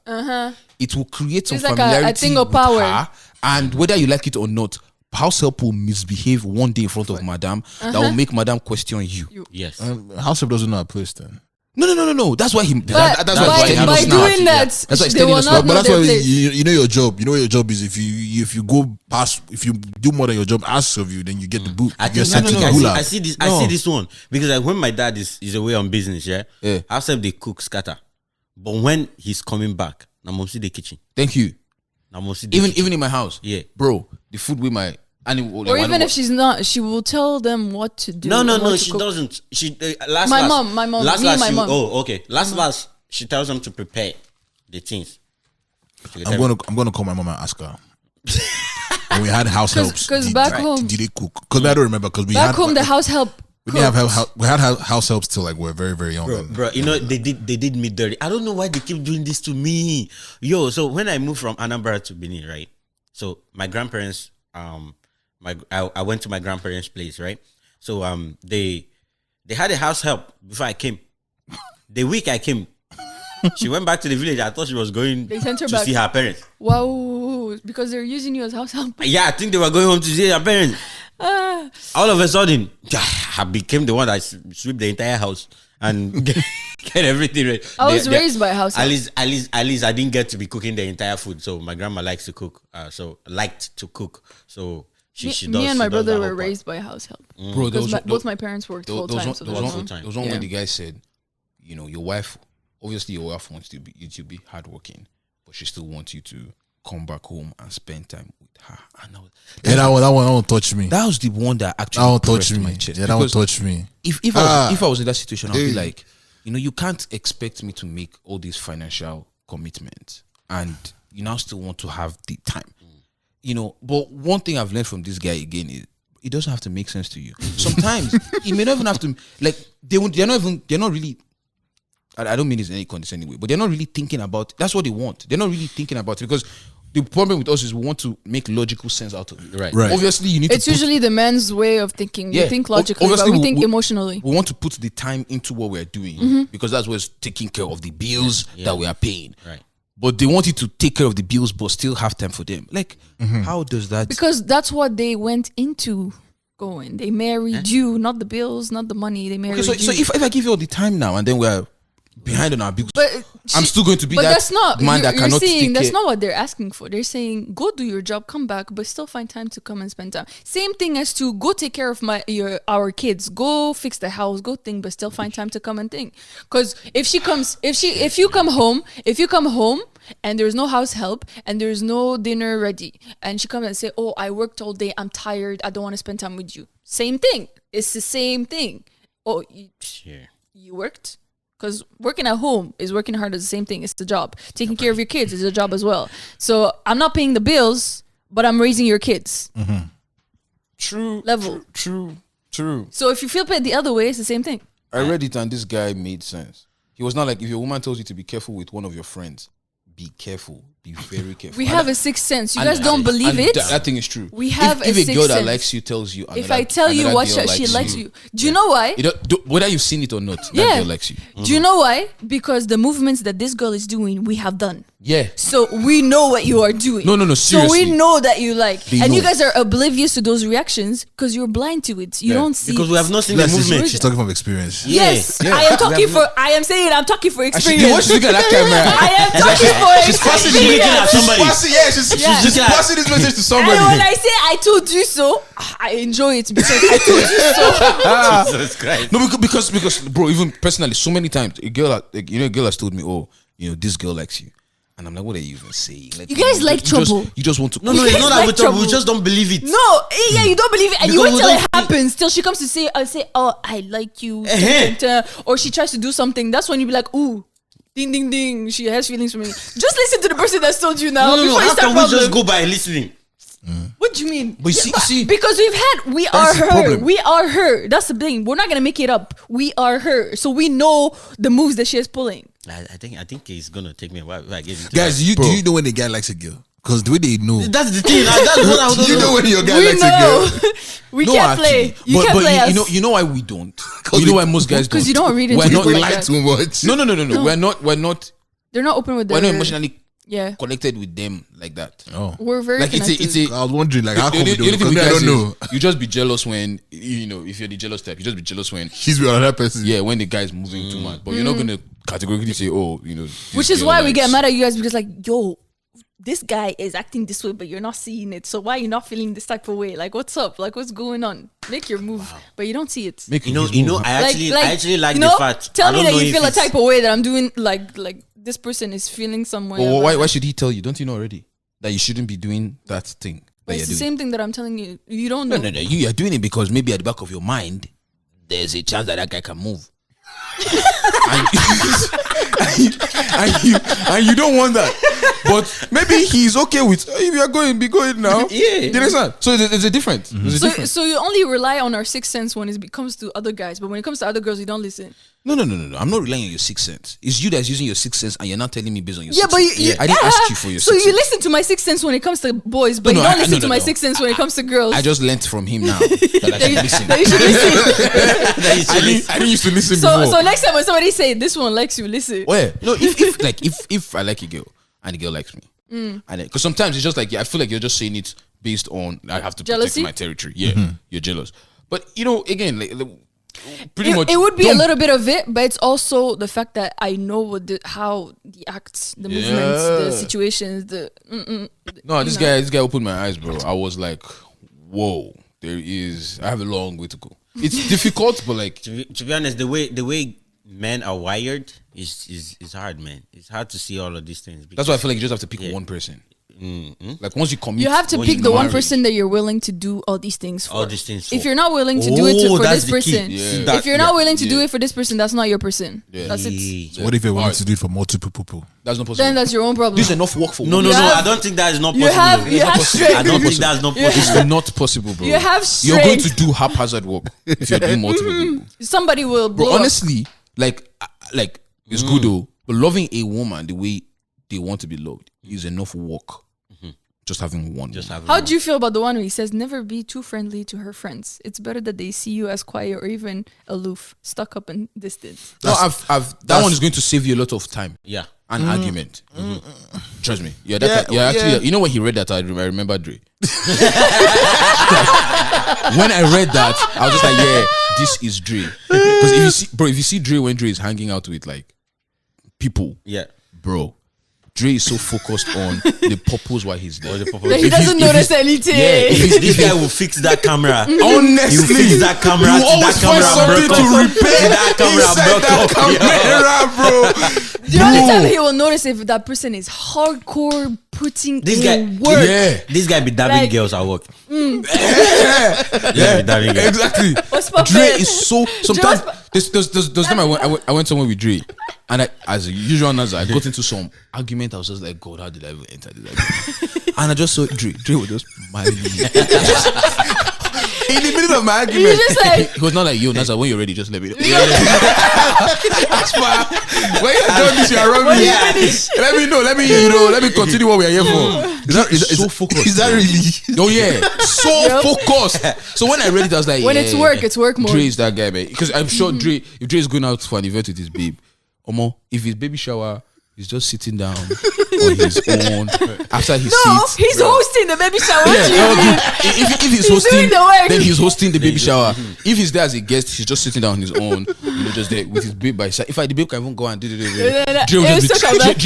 it will create some It's like a familiarity thing of with power. her, and whether you like it or not, house help will misbehave one day in front of madam that will make madam question you. Yes. House help doesn't know a place then. No. That's why he. But That's why he's telling by us now. doing that, That's why he's they telling will us not now. know But that's their why place. you know your job. You know what your job is. If you go past, if you do more than your job asks of you, then you get the boot. I You get think sent to the I gulag. see this. No. I see this one because like when my dad is away on business, Yeah. outside they cook scatter, but when he's coming back, now mom see the kitchen. Thank you. Now mom see the Even kitchen. in my house, Yeah. bro, the food with my animal. Or even if she's not, she will tell them what to do. and No, what to she cook. doesn't. She My mom, me and my she, mom. Oh, okay. Last, she tells them to prepare the things. I'm gonna call my mom and ask her. When we had house helps, 'cause did- back did- home- did they cook? Because I don't remember. Because we Back had home, the house help. we didn't have cooks. we had house helps till like we're very very young. Bro, you know they did me dirty. I don't know why they keep doing this to me. Yo, so when I moved from Anambra to Benin, right? So my grandparents, I went to my grandparents' place, right? So they had a house help before I came. The week I came, she went back to the village. I thought she was going They sent her to back. see her parents. Wow, because they're using you as house help. Yeah, I think they were going home to see her parents. All of a sudden, I became the one that sweep the entire house and get everything ready. I was raised by a house At help. least I didn't get to be cooking the entire food. So my grandma likes to cook. Liked to cook. So she does. Me and my she does brother that were whole part. raised by a house help. bro, Because both my parents worked full time. So there that's was one yeah. when the guy said, you know, your wife, obviously your wife wants you to be hardworking, but she still wants you to come back home and spend time with her. And Yeah, that one won't touch me. that was the one that That actually won't touch pressed me. my chest. Yeah, that won't Because touch me. if I was in that situation, I'd be Dude. like, you know, you can't expect me to make all these financial commitments and you now still want to have the time. You know, but one thing I've learned from this guy again is it doesn't have to make sense to you. Sometimes it may not even have to, like, they're not really, I don't mean this in any condescending way, but they're not really thinking about, that's what they want. They're not really thinking about it because the problem with us is we want to make logical sense out of it. Right. Right. Obviously, you need It's to put, usually the man's way of thinking. Yeah. We think logically, Obviously, but we think emotionally. we want to put the time into what we're doing Mm-hmm. because that's what's taking care of the bills that we are paying. Right. But they want you to take care of the bills, but still have time for them. Like, how does that? Because that's what they went into going. They married you, not the bills, not the money. They married okay, so you. if I give you all the time now and then we're behind on our bills, But I'm still going to be but that that's not man that you're cannot saying take that's care. not what they're asking for. They're saying go do your job, come back, but still find time to come and spend time. Same thing as to go take care of our kids, go fix the house, go think, but still find time to come and think. Because if you come home and there's no house help and there's no dinner ready, and she comes and say, "Oh, I worked all day, I'm tired, I don't want to spend time with you." Same thing. It's the same thing. Oh, you worked. Because working at home is working hard is the same thing. It's the job. Taking care of your kids is a job as well. So I'm not paying the bills, but I'm raising your kids. True. Level. True. So if you feel paid the other way, it's the same thing. I read it and this guy made sense. He was not like, if your woman tells you to be careful with one of your friends, be careful. Be very careful. We have a sixth sense. You guys don't believe it? That thing is true. We have if a a girl sixth that sense. likes you tells you, If I tell you what she likes you. Do you know why? Whether you've seen it or not, that girl likes you. Do you know why? Because the movements that this girl is doing, we have done. Yeah. So we know what you are doing. No, seriously. So we know that you like. They And know. you guys are oblivious to those reactions because you're blind to it. You don't see Because it. we have not seen the movement. She's talking from experience. Yes, Yeah. I am talking for. I am saying I'm talking for The way experience. she's looking at that camera. I am talking for She's experience. looking at somebody. She's looking at- passing this message to And somebody. when I say I told you so, I enjoy it because I told you so. Jesus Christ. No, because bro, even personally, so many times a girl has told me, oh, this girl likes you. And I'm like, what are you even saying? Like, You guys like trouble. You just want to. No, You it's guys not that like we trouble. We trouble. just don't believe it. No, yeah, you don't believe it, and you Because wait we till it don't- happens. Till she comes to say, I say, oh, I like you, or she tries to do something. That's when you be like, ooh, ding, ding, ding. She has feelings for me. Just listen to the person that's told you now No. before you How start can we problem. just go by listening? What do you mean? But you see, Because we are That's the her. problem. We are her. That's the thing. We're not gonna make it up. We are her. So we know the moves that she is pulling. I think it's gonna take me a while. If I get into Guys, that. do you know when a guy likes a girl? Because the way they know. That's the thing. That's what I don't You know know. when your guy We likes a know. girl. We no, can't play. actually. You can't play us. you know why we don't. You know why most guys don't. Because you don't read into We're not people We like lie that. too much. No. We're not. They're not open with We're their. not emotionally Yeah, connected with them like that. Oh. we're very Like connected. it's a. I was wondering, like, how come we The only don't? thing Because with I guys don't know. is you just be jealous when if you're the jealous type. You just be jealous when She's with another person. yeah when the guy's moving too much. But you're not gonna categorically say this Which is girl why we get likes- mad at you guys because like, yo, this guy is acting this way, but you're not seeing it. So why are you not feeling this type of way? Like, what's up? Like, what's going on? Make your move, but you don't see it. Make You know. I actually like you know, the fact. Tell I me don't that know you if feel a it's- type of way that I'm doing. Like this person is feeling some way. But about why it. should he tell you? Don't you know already that you shouldn't be doing that thing But that it's you're the doing? same thing that I'm telling you. You don't know. No. You are doing it because maybe at the back of your mind, there's a chance that guy can move. and you don't want that. But maybe he's okay with if you are going, be going now. Yeah. You understand? So there's a difference. There's a difference. So you only rely on our sixth sense when it comes to other guys, but when it comes to other girls, you don't listen. No. I'm not relying on your sixth sense. It's you that's using your sixth sense, and you're not telling me based on your Yeah, sixth but sense. you I didn't ask you for your So sixth you sense. listen to my sixth sense when it comes to boys, but No, you don't I- listen no, to no, my no. sixth sense when it comes to girls. I just learnt from him now that I should listen. That you should listen. I didn't used to listen So before. next time when somebody say this one likes you, listen. Well, if I like a girl and the girl likes me, and because sometimes it's just like I feel like you're just saying it based on I have to Jealousy? protect my territory. Yeah, you're jealous. But again, pretty much It would be a don't- little bit of it, but it's also the fact that I know how the acts, the movements, the Yeah. situations, No, this guy opened my eyes, bro. I was like, whoa, I have a long way to go. It's difficult, but like To be honest, the way men are wired is hard, man. It's hard to see all of these things. that's why I feel like you just have to pick one person. Like once you commit, You have to once pick you the one marry- person that you're willing to do all these things for. All these things If for. you're not willing to do it Oh, for that's this the key. person, Yeah. if you're not willing to do Yeah. it for this person, that's not your person. Yeah. That's it. Yeah. What if you're willing Alright. to do it for multiple people? That's not possible. Then that's your own problem. This is enough work for No, one. no, You no. have- I don't think that is not you possible. have you have strength. I don't think that's not You have- possible. It's not possible, bro. You have You're going to strength. do haphazard work if you're doing multiple people. Somebody will blow Bro, up. honestly, like it's good though. But loving a woman the way they want to be loved is enough work. Just having one. Just have How do you feel about the one who says never be too friendly to her friends? It's better that they see you as quiet or even aloof, stuck up and distant. No, that one is going to save you a lot of time Yeah. and argument. Trust me. Yeah, actually. You know when he read that, I remember Dre. When I read that, I was just like, yeah, this is Dre. Because if you see Dre when Dre is hanging out with like people, Yeah. bro, Dre is so focused on the purpose why he's there. Or the That purpose. he doesn't notice anything. This guy will fix that camera. Honestly, You fix that camera. you always that find camera something broke to off. repair That camera inside broke that off. camera, bro. The only time he will notice if that person is hardcore putting This in guy- work. Yeah, This guy be dabbing Like- girls at work. yeah, Dabbing girls. exactly. What's my Dre plan? is so sometimes. There's time I went somewhere with Dre, and as usual, I got into some argument. I was just like, God, how did I even enter this argument? And I just saw Dre. Dre was just smiling. In the middle of my argument, he was not like, yo, Nasa, when you're ready, just let me know. That's fine. When you're done this, you're wrong. Let me know. Let me continue what we are here for. Is so focused. Is that really? Oh yeah, so focused. So when I read it, I was like, when it's work mode. Dre is that guy, man. Because I'm sure Dre, if Dre is going out for an event with his babe, Omo, if his baby shower, he's just sitting down on his own after he sits. He's hosting the baby shower. If he's hosting, then he's hosting the baby shower. If he's there as a guest, he's just sitting down on his own, just there with his babe by his side. If the babe can even go and do Dre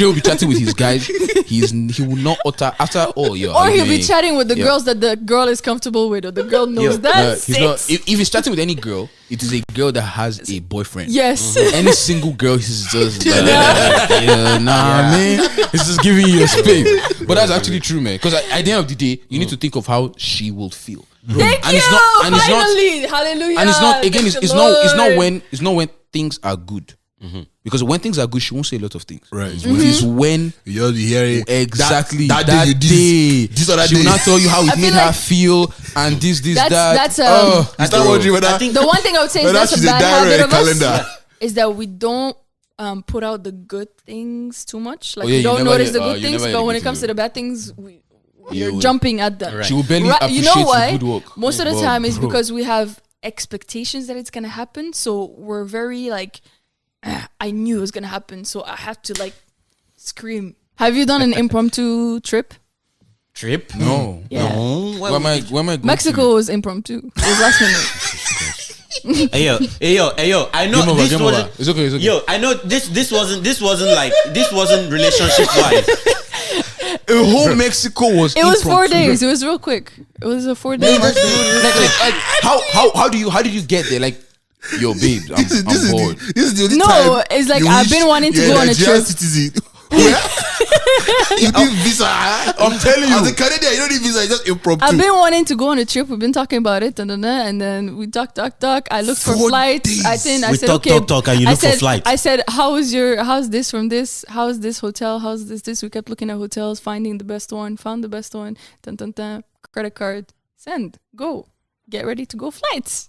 will be chatting with his guys. He will not utter after all. Or he'll be chatting with the girls that the girl is comfortable with, or the girl knows that. If he's chatting with any girl, it is a girl that has a boyfriend. Yes. Any single girl, he's just like, man, it's just giving you a space. But that's actually true, man. Because at the end of the day, you need to think of how she will feel. Thank you. Finally, hallelujah. And it's not again. It's not when things are good. Because when things are good, she won't say a lot of things. Right. It is when you hear it exactly that day. She will not tell you how it made her feel and this that. That's the one thing I would say is that's a bad habit of us is that we don't put out the good things too much. Like we don't notice the good things, but when it comes to the bad things, you're jumping at them. Right. She will barely appreciate the good work. Most of the time is because we have expectations that it's gonna happen, so we're very like, I knew it was gonna happen, so I have to like scream. Have you done an impromptu trip? No. Yeah. No. Where am I going Mexico was impromptu. It was last minute. Hey yo! I know this wasn't. It's okay. Yo, I know this wasn't relationship wise. The whole Mexico was. It was 4 days. It was real quick. It was a 4 day. How did you get there? Like, yo, babe, I'm bored. This is the only time. It's like I've been wanting to go on a trip. Citizen. You need visa. I'm telling you, as a Canadian, you don't need visa. It's just impromptu. I've been wanting to go on a trip. We've been talking about it, and then we talk. I looked for flights. Days. I said, talk, and you look for flights. I said, how's this from this? How's this hotel? How's this? We kept looking at hotels, finding the best one. Found the best one. Credit card. Send. Go. Get ready to go flights.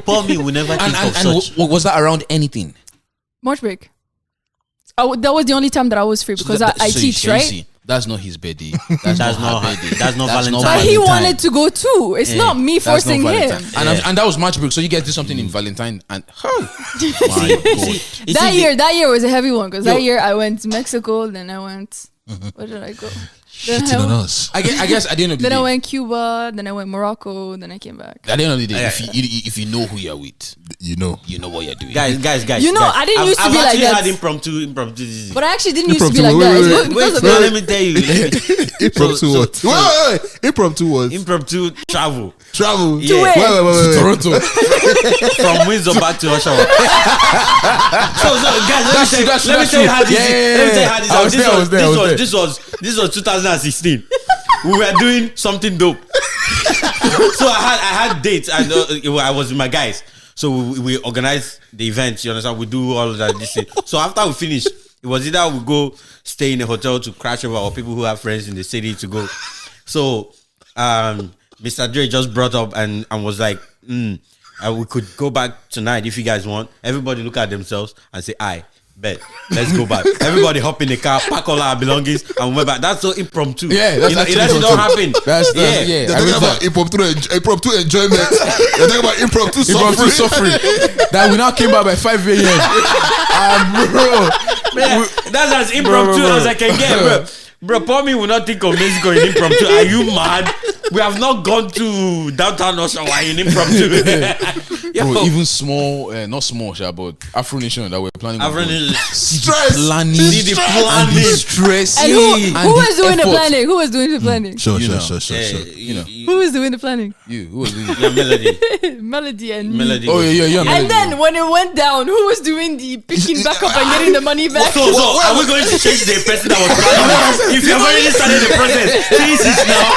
Paul, me, we never think of such. And was that around anything? March break. That was the only time that I was free because I teach, right? That's not his birthday. That's not her birthday. That's not Valentine. But he wanted to go too. It's not me forcing him. And that was March break. So you guys did something in Valentine and that year was a heavy one because that year I went to Mexico, then I went. Where did I go? Shitting on us. I guess at the end of the day. Then I went Cuba, then I went Morocco, then I came back. At the end of the day, if you know who you're with, you know what you're doing. Guys. You know, I didn't used to be like that. I've actually had impromptu. But I actually didn't used to be like that. Wait, let me tell you. Impromptu what? Wait. Impromptu what? Impromptu travel. To where? Wait. Toronto. From Windsor back to Oshawa. So guys, let me tell you how this This was 2016. We were doing something dope. So I had dates and I was with my guys. So we organized the events. You understand? We do all of that. This thing. So after we finished, it was either we go stay in a hotel to crash over, or people who have friends in the city to go. So Mr. Dre just brought up and was like, we could go back tonight if you guys want. Everybody look at themselves and say, "Aye, bet. Let's go back." Everybody hop in the car, pack all our belongings, and we went back. That's so impromptu. Yeah, that's it don't happen. They're talking about impromptu enjoyment. They're talking about impromptu suffering. That we now came back by 5 a.m. Bro, that's as impromptu as I can get, bro. Bro, Paul me will not think of Mexico in impromptu. Are you mad? We have not gone to downtown Oshawa in impromptu. Bro, even small, not small, but Afro Nation that we're planning. Afro Nation. Stress. Planning. Stress. And who was doing the planning? Who was doing the planning? Sure. Who was doing the planning? You. Who was doing it? Melody. Melody and Melody. Oh, yeah. And then when it went down, who was doing the picking back up and getting the money back? So are we going to change the person that was planning? If you've already started the process, please now.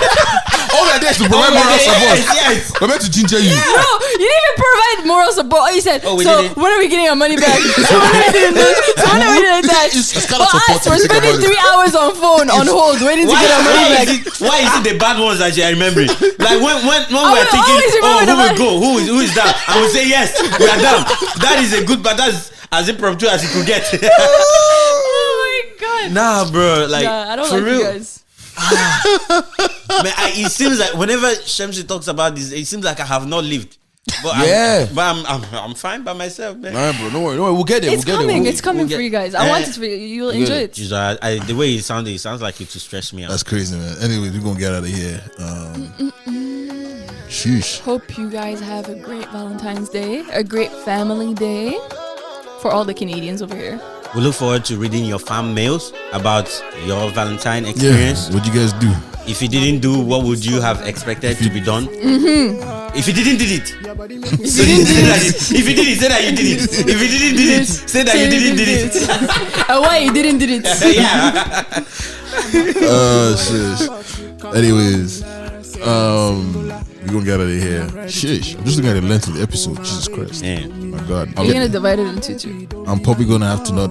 All that is to provide moral support. Yes. We're meant to ginger you. No, you didn't even didn't provide moral support. He said, Oh, we so didn't. when are we getting our money back? So when are we doing this? So when are we doing that? It's kind of For us, we're supportive. spending 3 hours on phone, on hold, waiting to get our money back. Why is it the bad ones that you are remembering? Like when we're will thinking, always oh, remember who will the go? Who is that? I will say yes, we are done. That is a good, but that's as impromptu as you could get. Oh my god. Nah, bro. Like, Nah, I don't for like real. you guys. Man, it seems like whenever Shamsi talks about this, it seems like I have not lived. But Yeah. I'm fine by myself, man. Nah, bro, don't worry, we'll get there. It's coming. It's coming we'll for get- you guys. I want it for you. You'll enjoy it. Jesus, the way it sounds like it to stress me out. That's crazy, man. Anyways, we're gonna get out of here. Sheesh. Hope you guys have a great Valentine's Day, a great family day for all the Canadians over here. We look forward to reading your fan mails about your Valentine Yeah. experience. What'd you guys do? If you didn't do, what would you have expected to be done? Mm-hmm. If you didn't did it, say that if you did it, say that you did it. If you didn't did it, say that you didn't did it. And why you didn't did it? Yeah. Shit. Anyways, we're gonna get out of here. Sheesh. I'm just looking at the length of the episode. Jesus Christ. Yeah. My God. You're gonna divide it into two. I'm probably gonna have to not.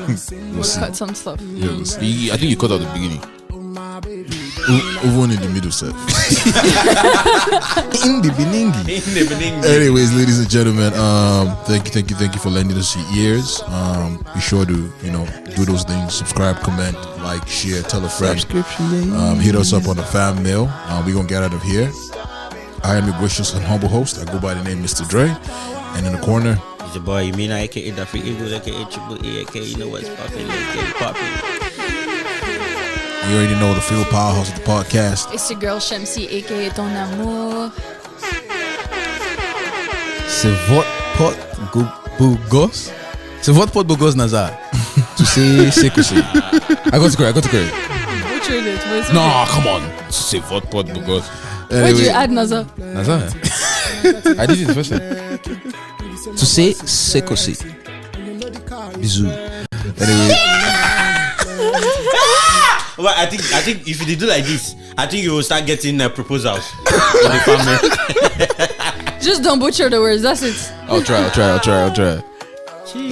We'll see. Cut some stuff. Yeah, we'll see. I think you cut out the beginning. Over in the middle set. In the beginning. Yeah. Anyways, ladies and gentlemen, thank you for lending us your ears. Be sure to do those things: subscribe, comment, like, share, tell a friend. Hit us up on the fan mail. We're gonna get out of here. I am your gracious and humble host. I go by the name Mr. Dre, and in the corner, It's your boy, you mean aka Daffy Eagle, aka Triple E, aka you know what's popping, let's get it popping. you already know the field powerhouse of the podcast. It's your girl Shamsi, aka Ton Amour. C'est votre pote beau gosse. C'est votre pote beau gosse, Nazar. To say, c'est que c'est. I got to correct. Butchered it, but it's No, okay. come on. C'est votre pote beau gosse. Where'd you Anyway, add Naza? Nazar. I did it the first time. To say, c'est que c'est. Bisous. anyway, Well, I think if you do like this, I think you will start getting proposals in the family. Just don't butcher the words, that's it. I'll try.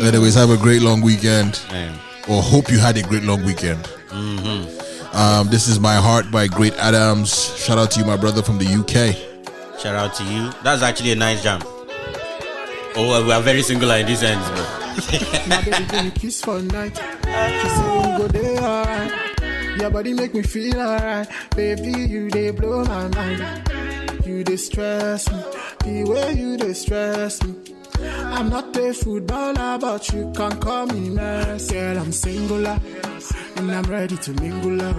anyways, have a great long weekend. Man. Or hope you had a great long weekend. This is My Heart by Great Adams. Shout out to you, my brother from the UK. Shout out to you. That's actually a nice jam. Oh, we are very singular in this end, bro. My baby give me kiss for night. She say we go there alright. Your body make me feel alright. Baby, you they blow my mind. You they stress me. The way you they stress me. I'm not a footballer, but you can call me nurse. Girl, I'm singular, and I'm ready to mingle up.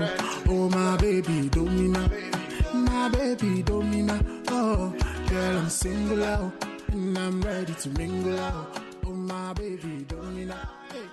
Oh, my baby, domina. My baby, domina. Oh, girl, I'm singular, and I'm ready to mingle up. Oh, my baby, domina. Hey.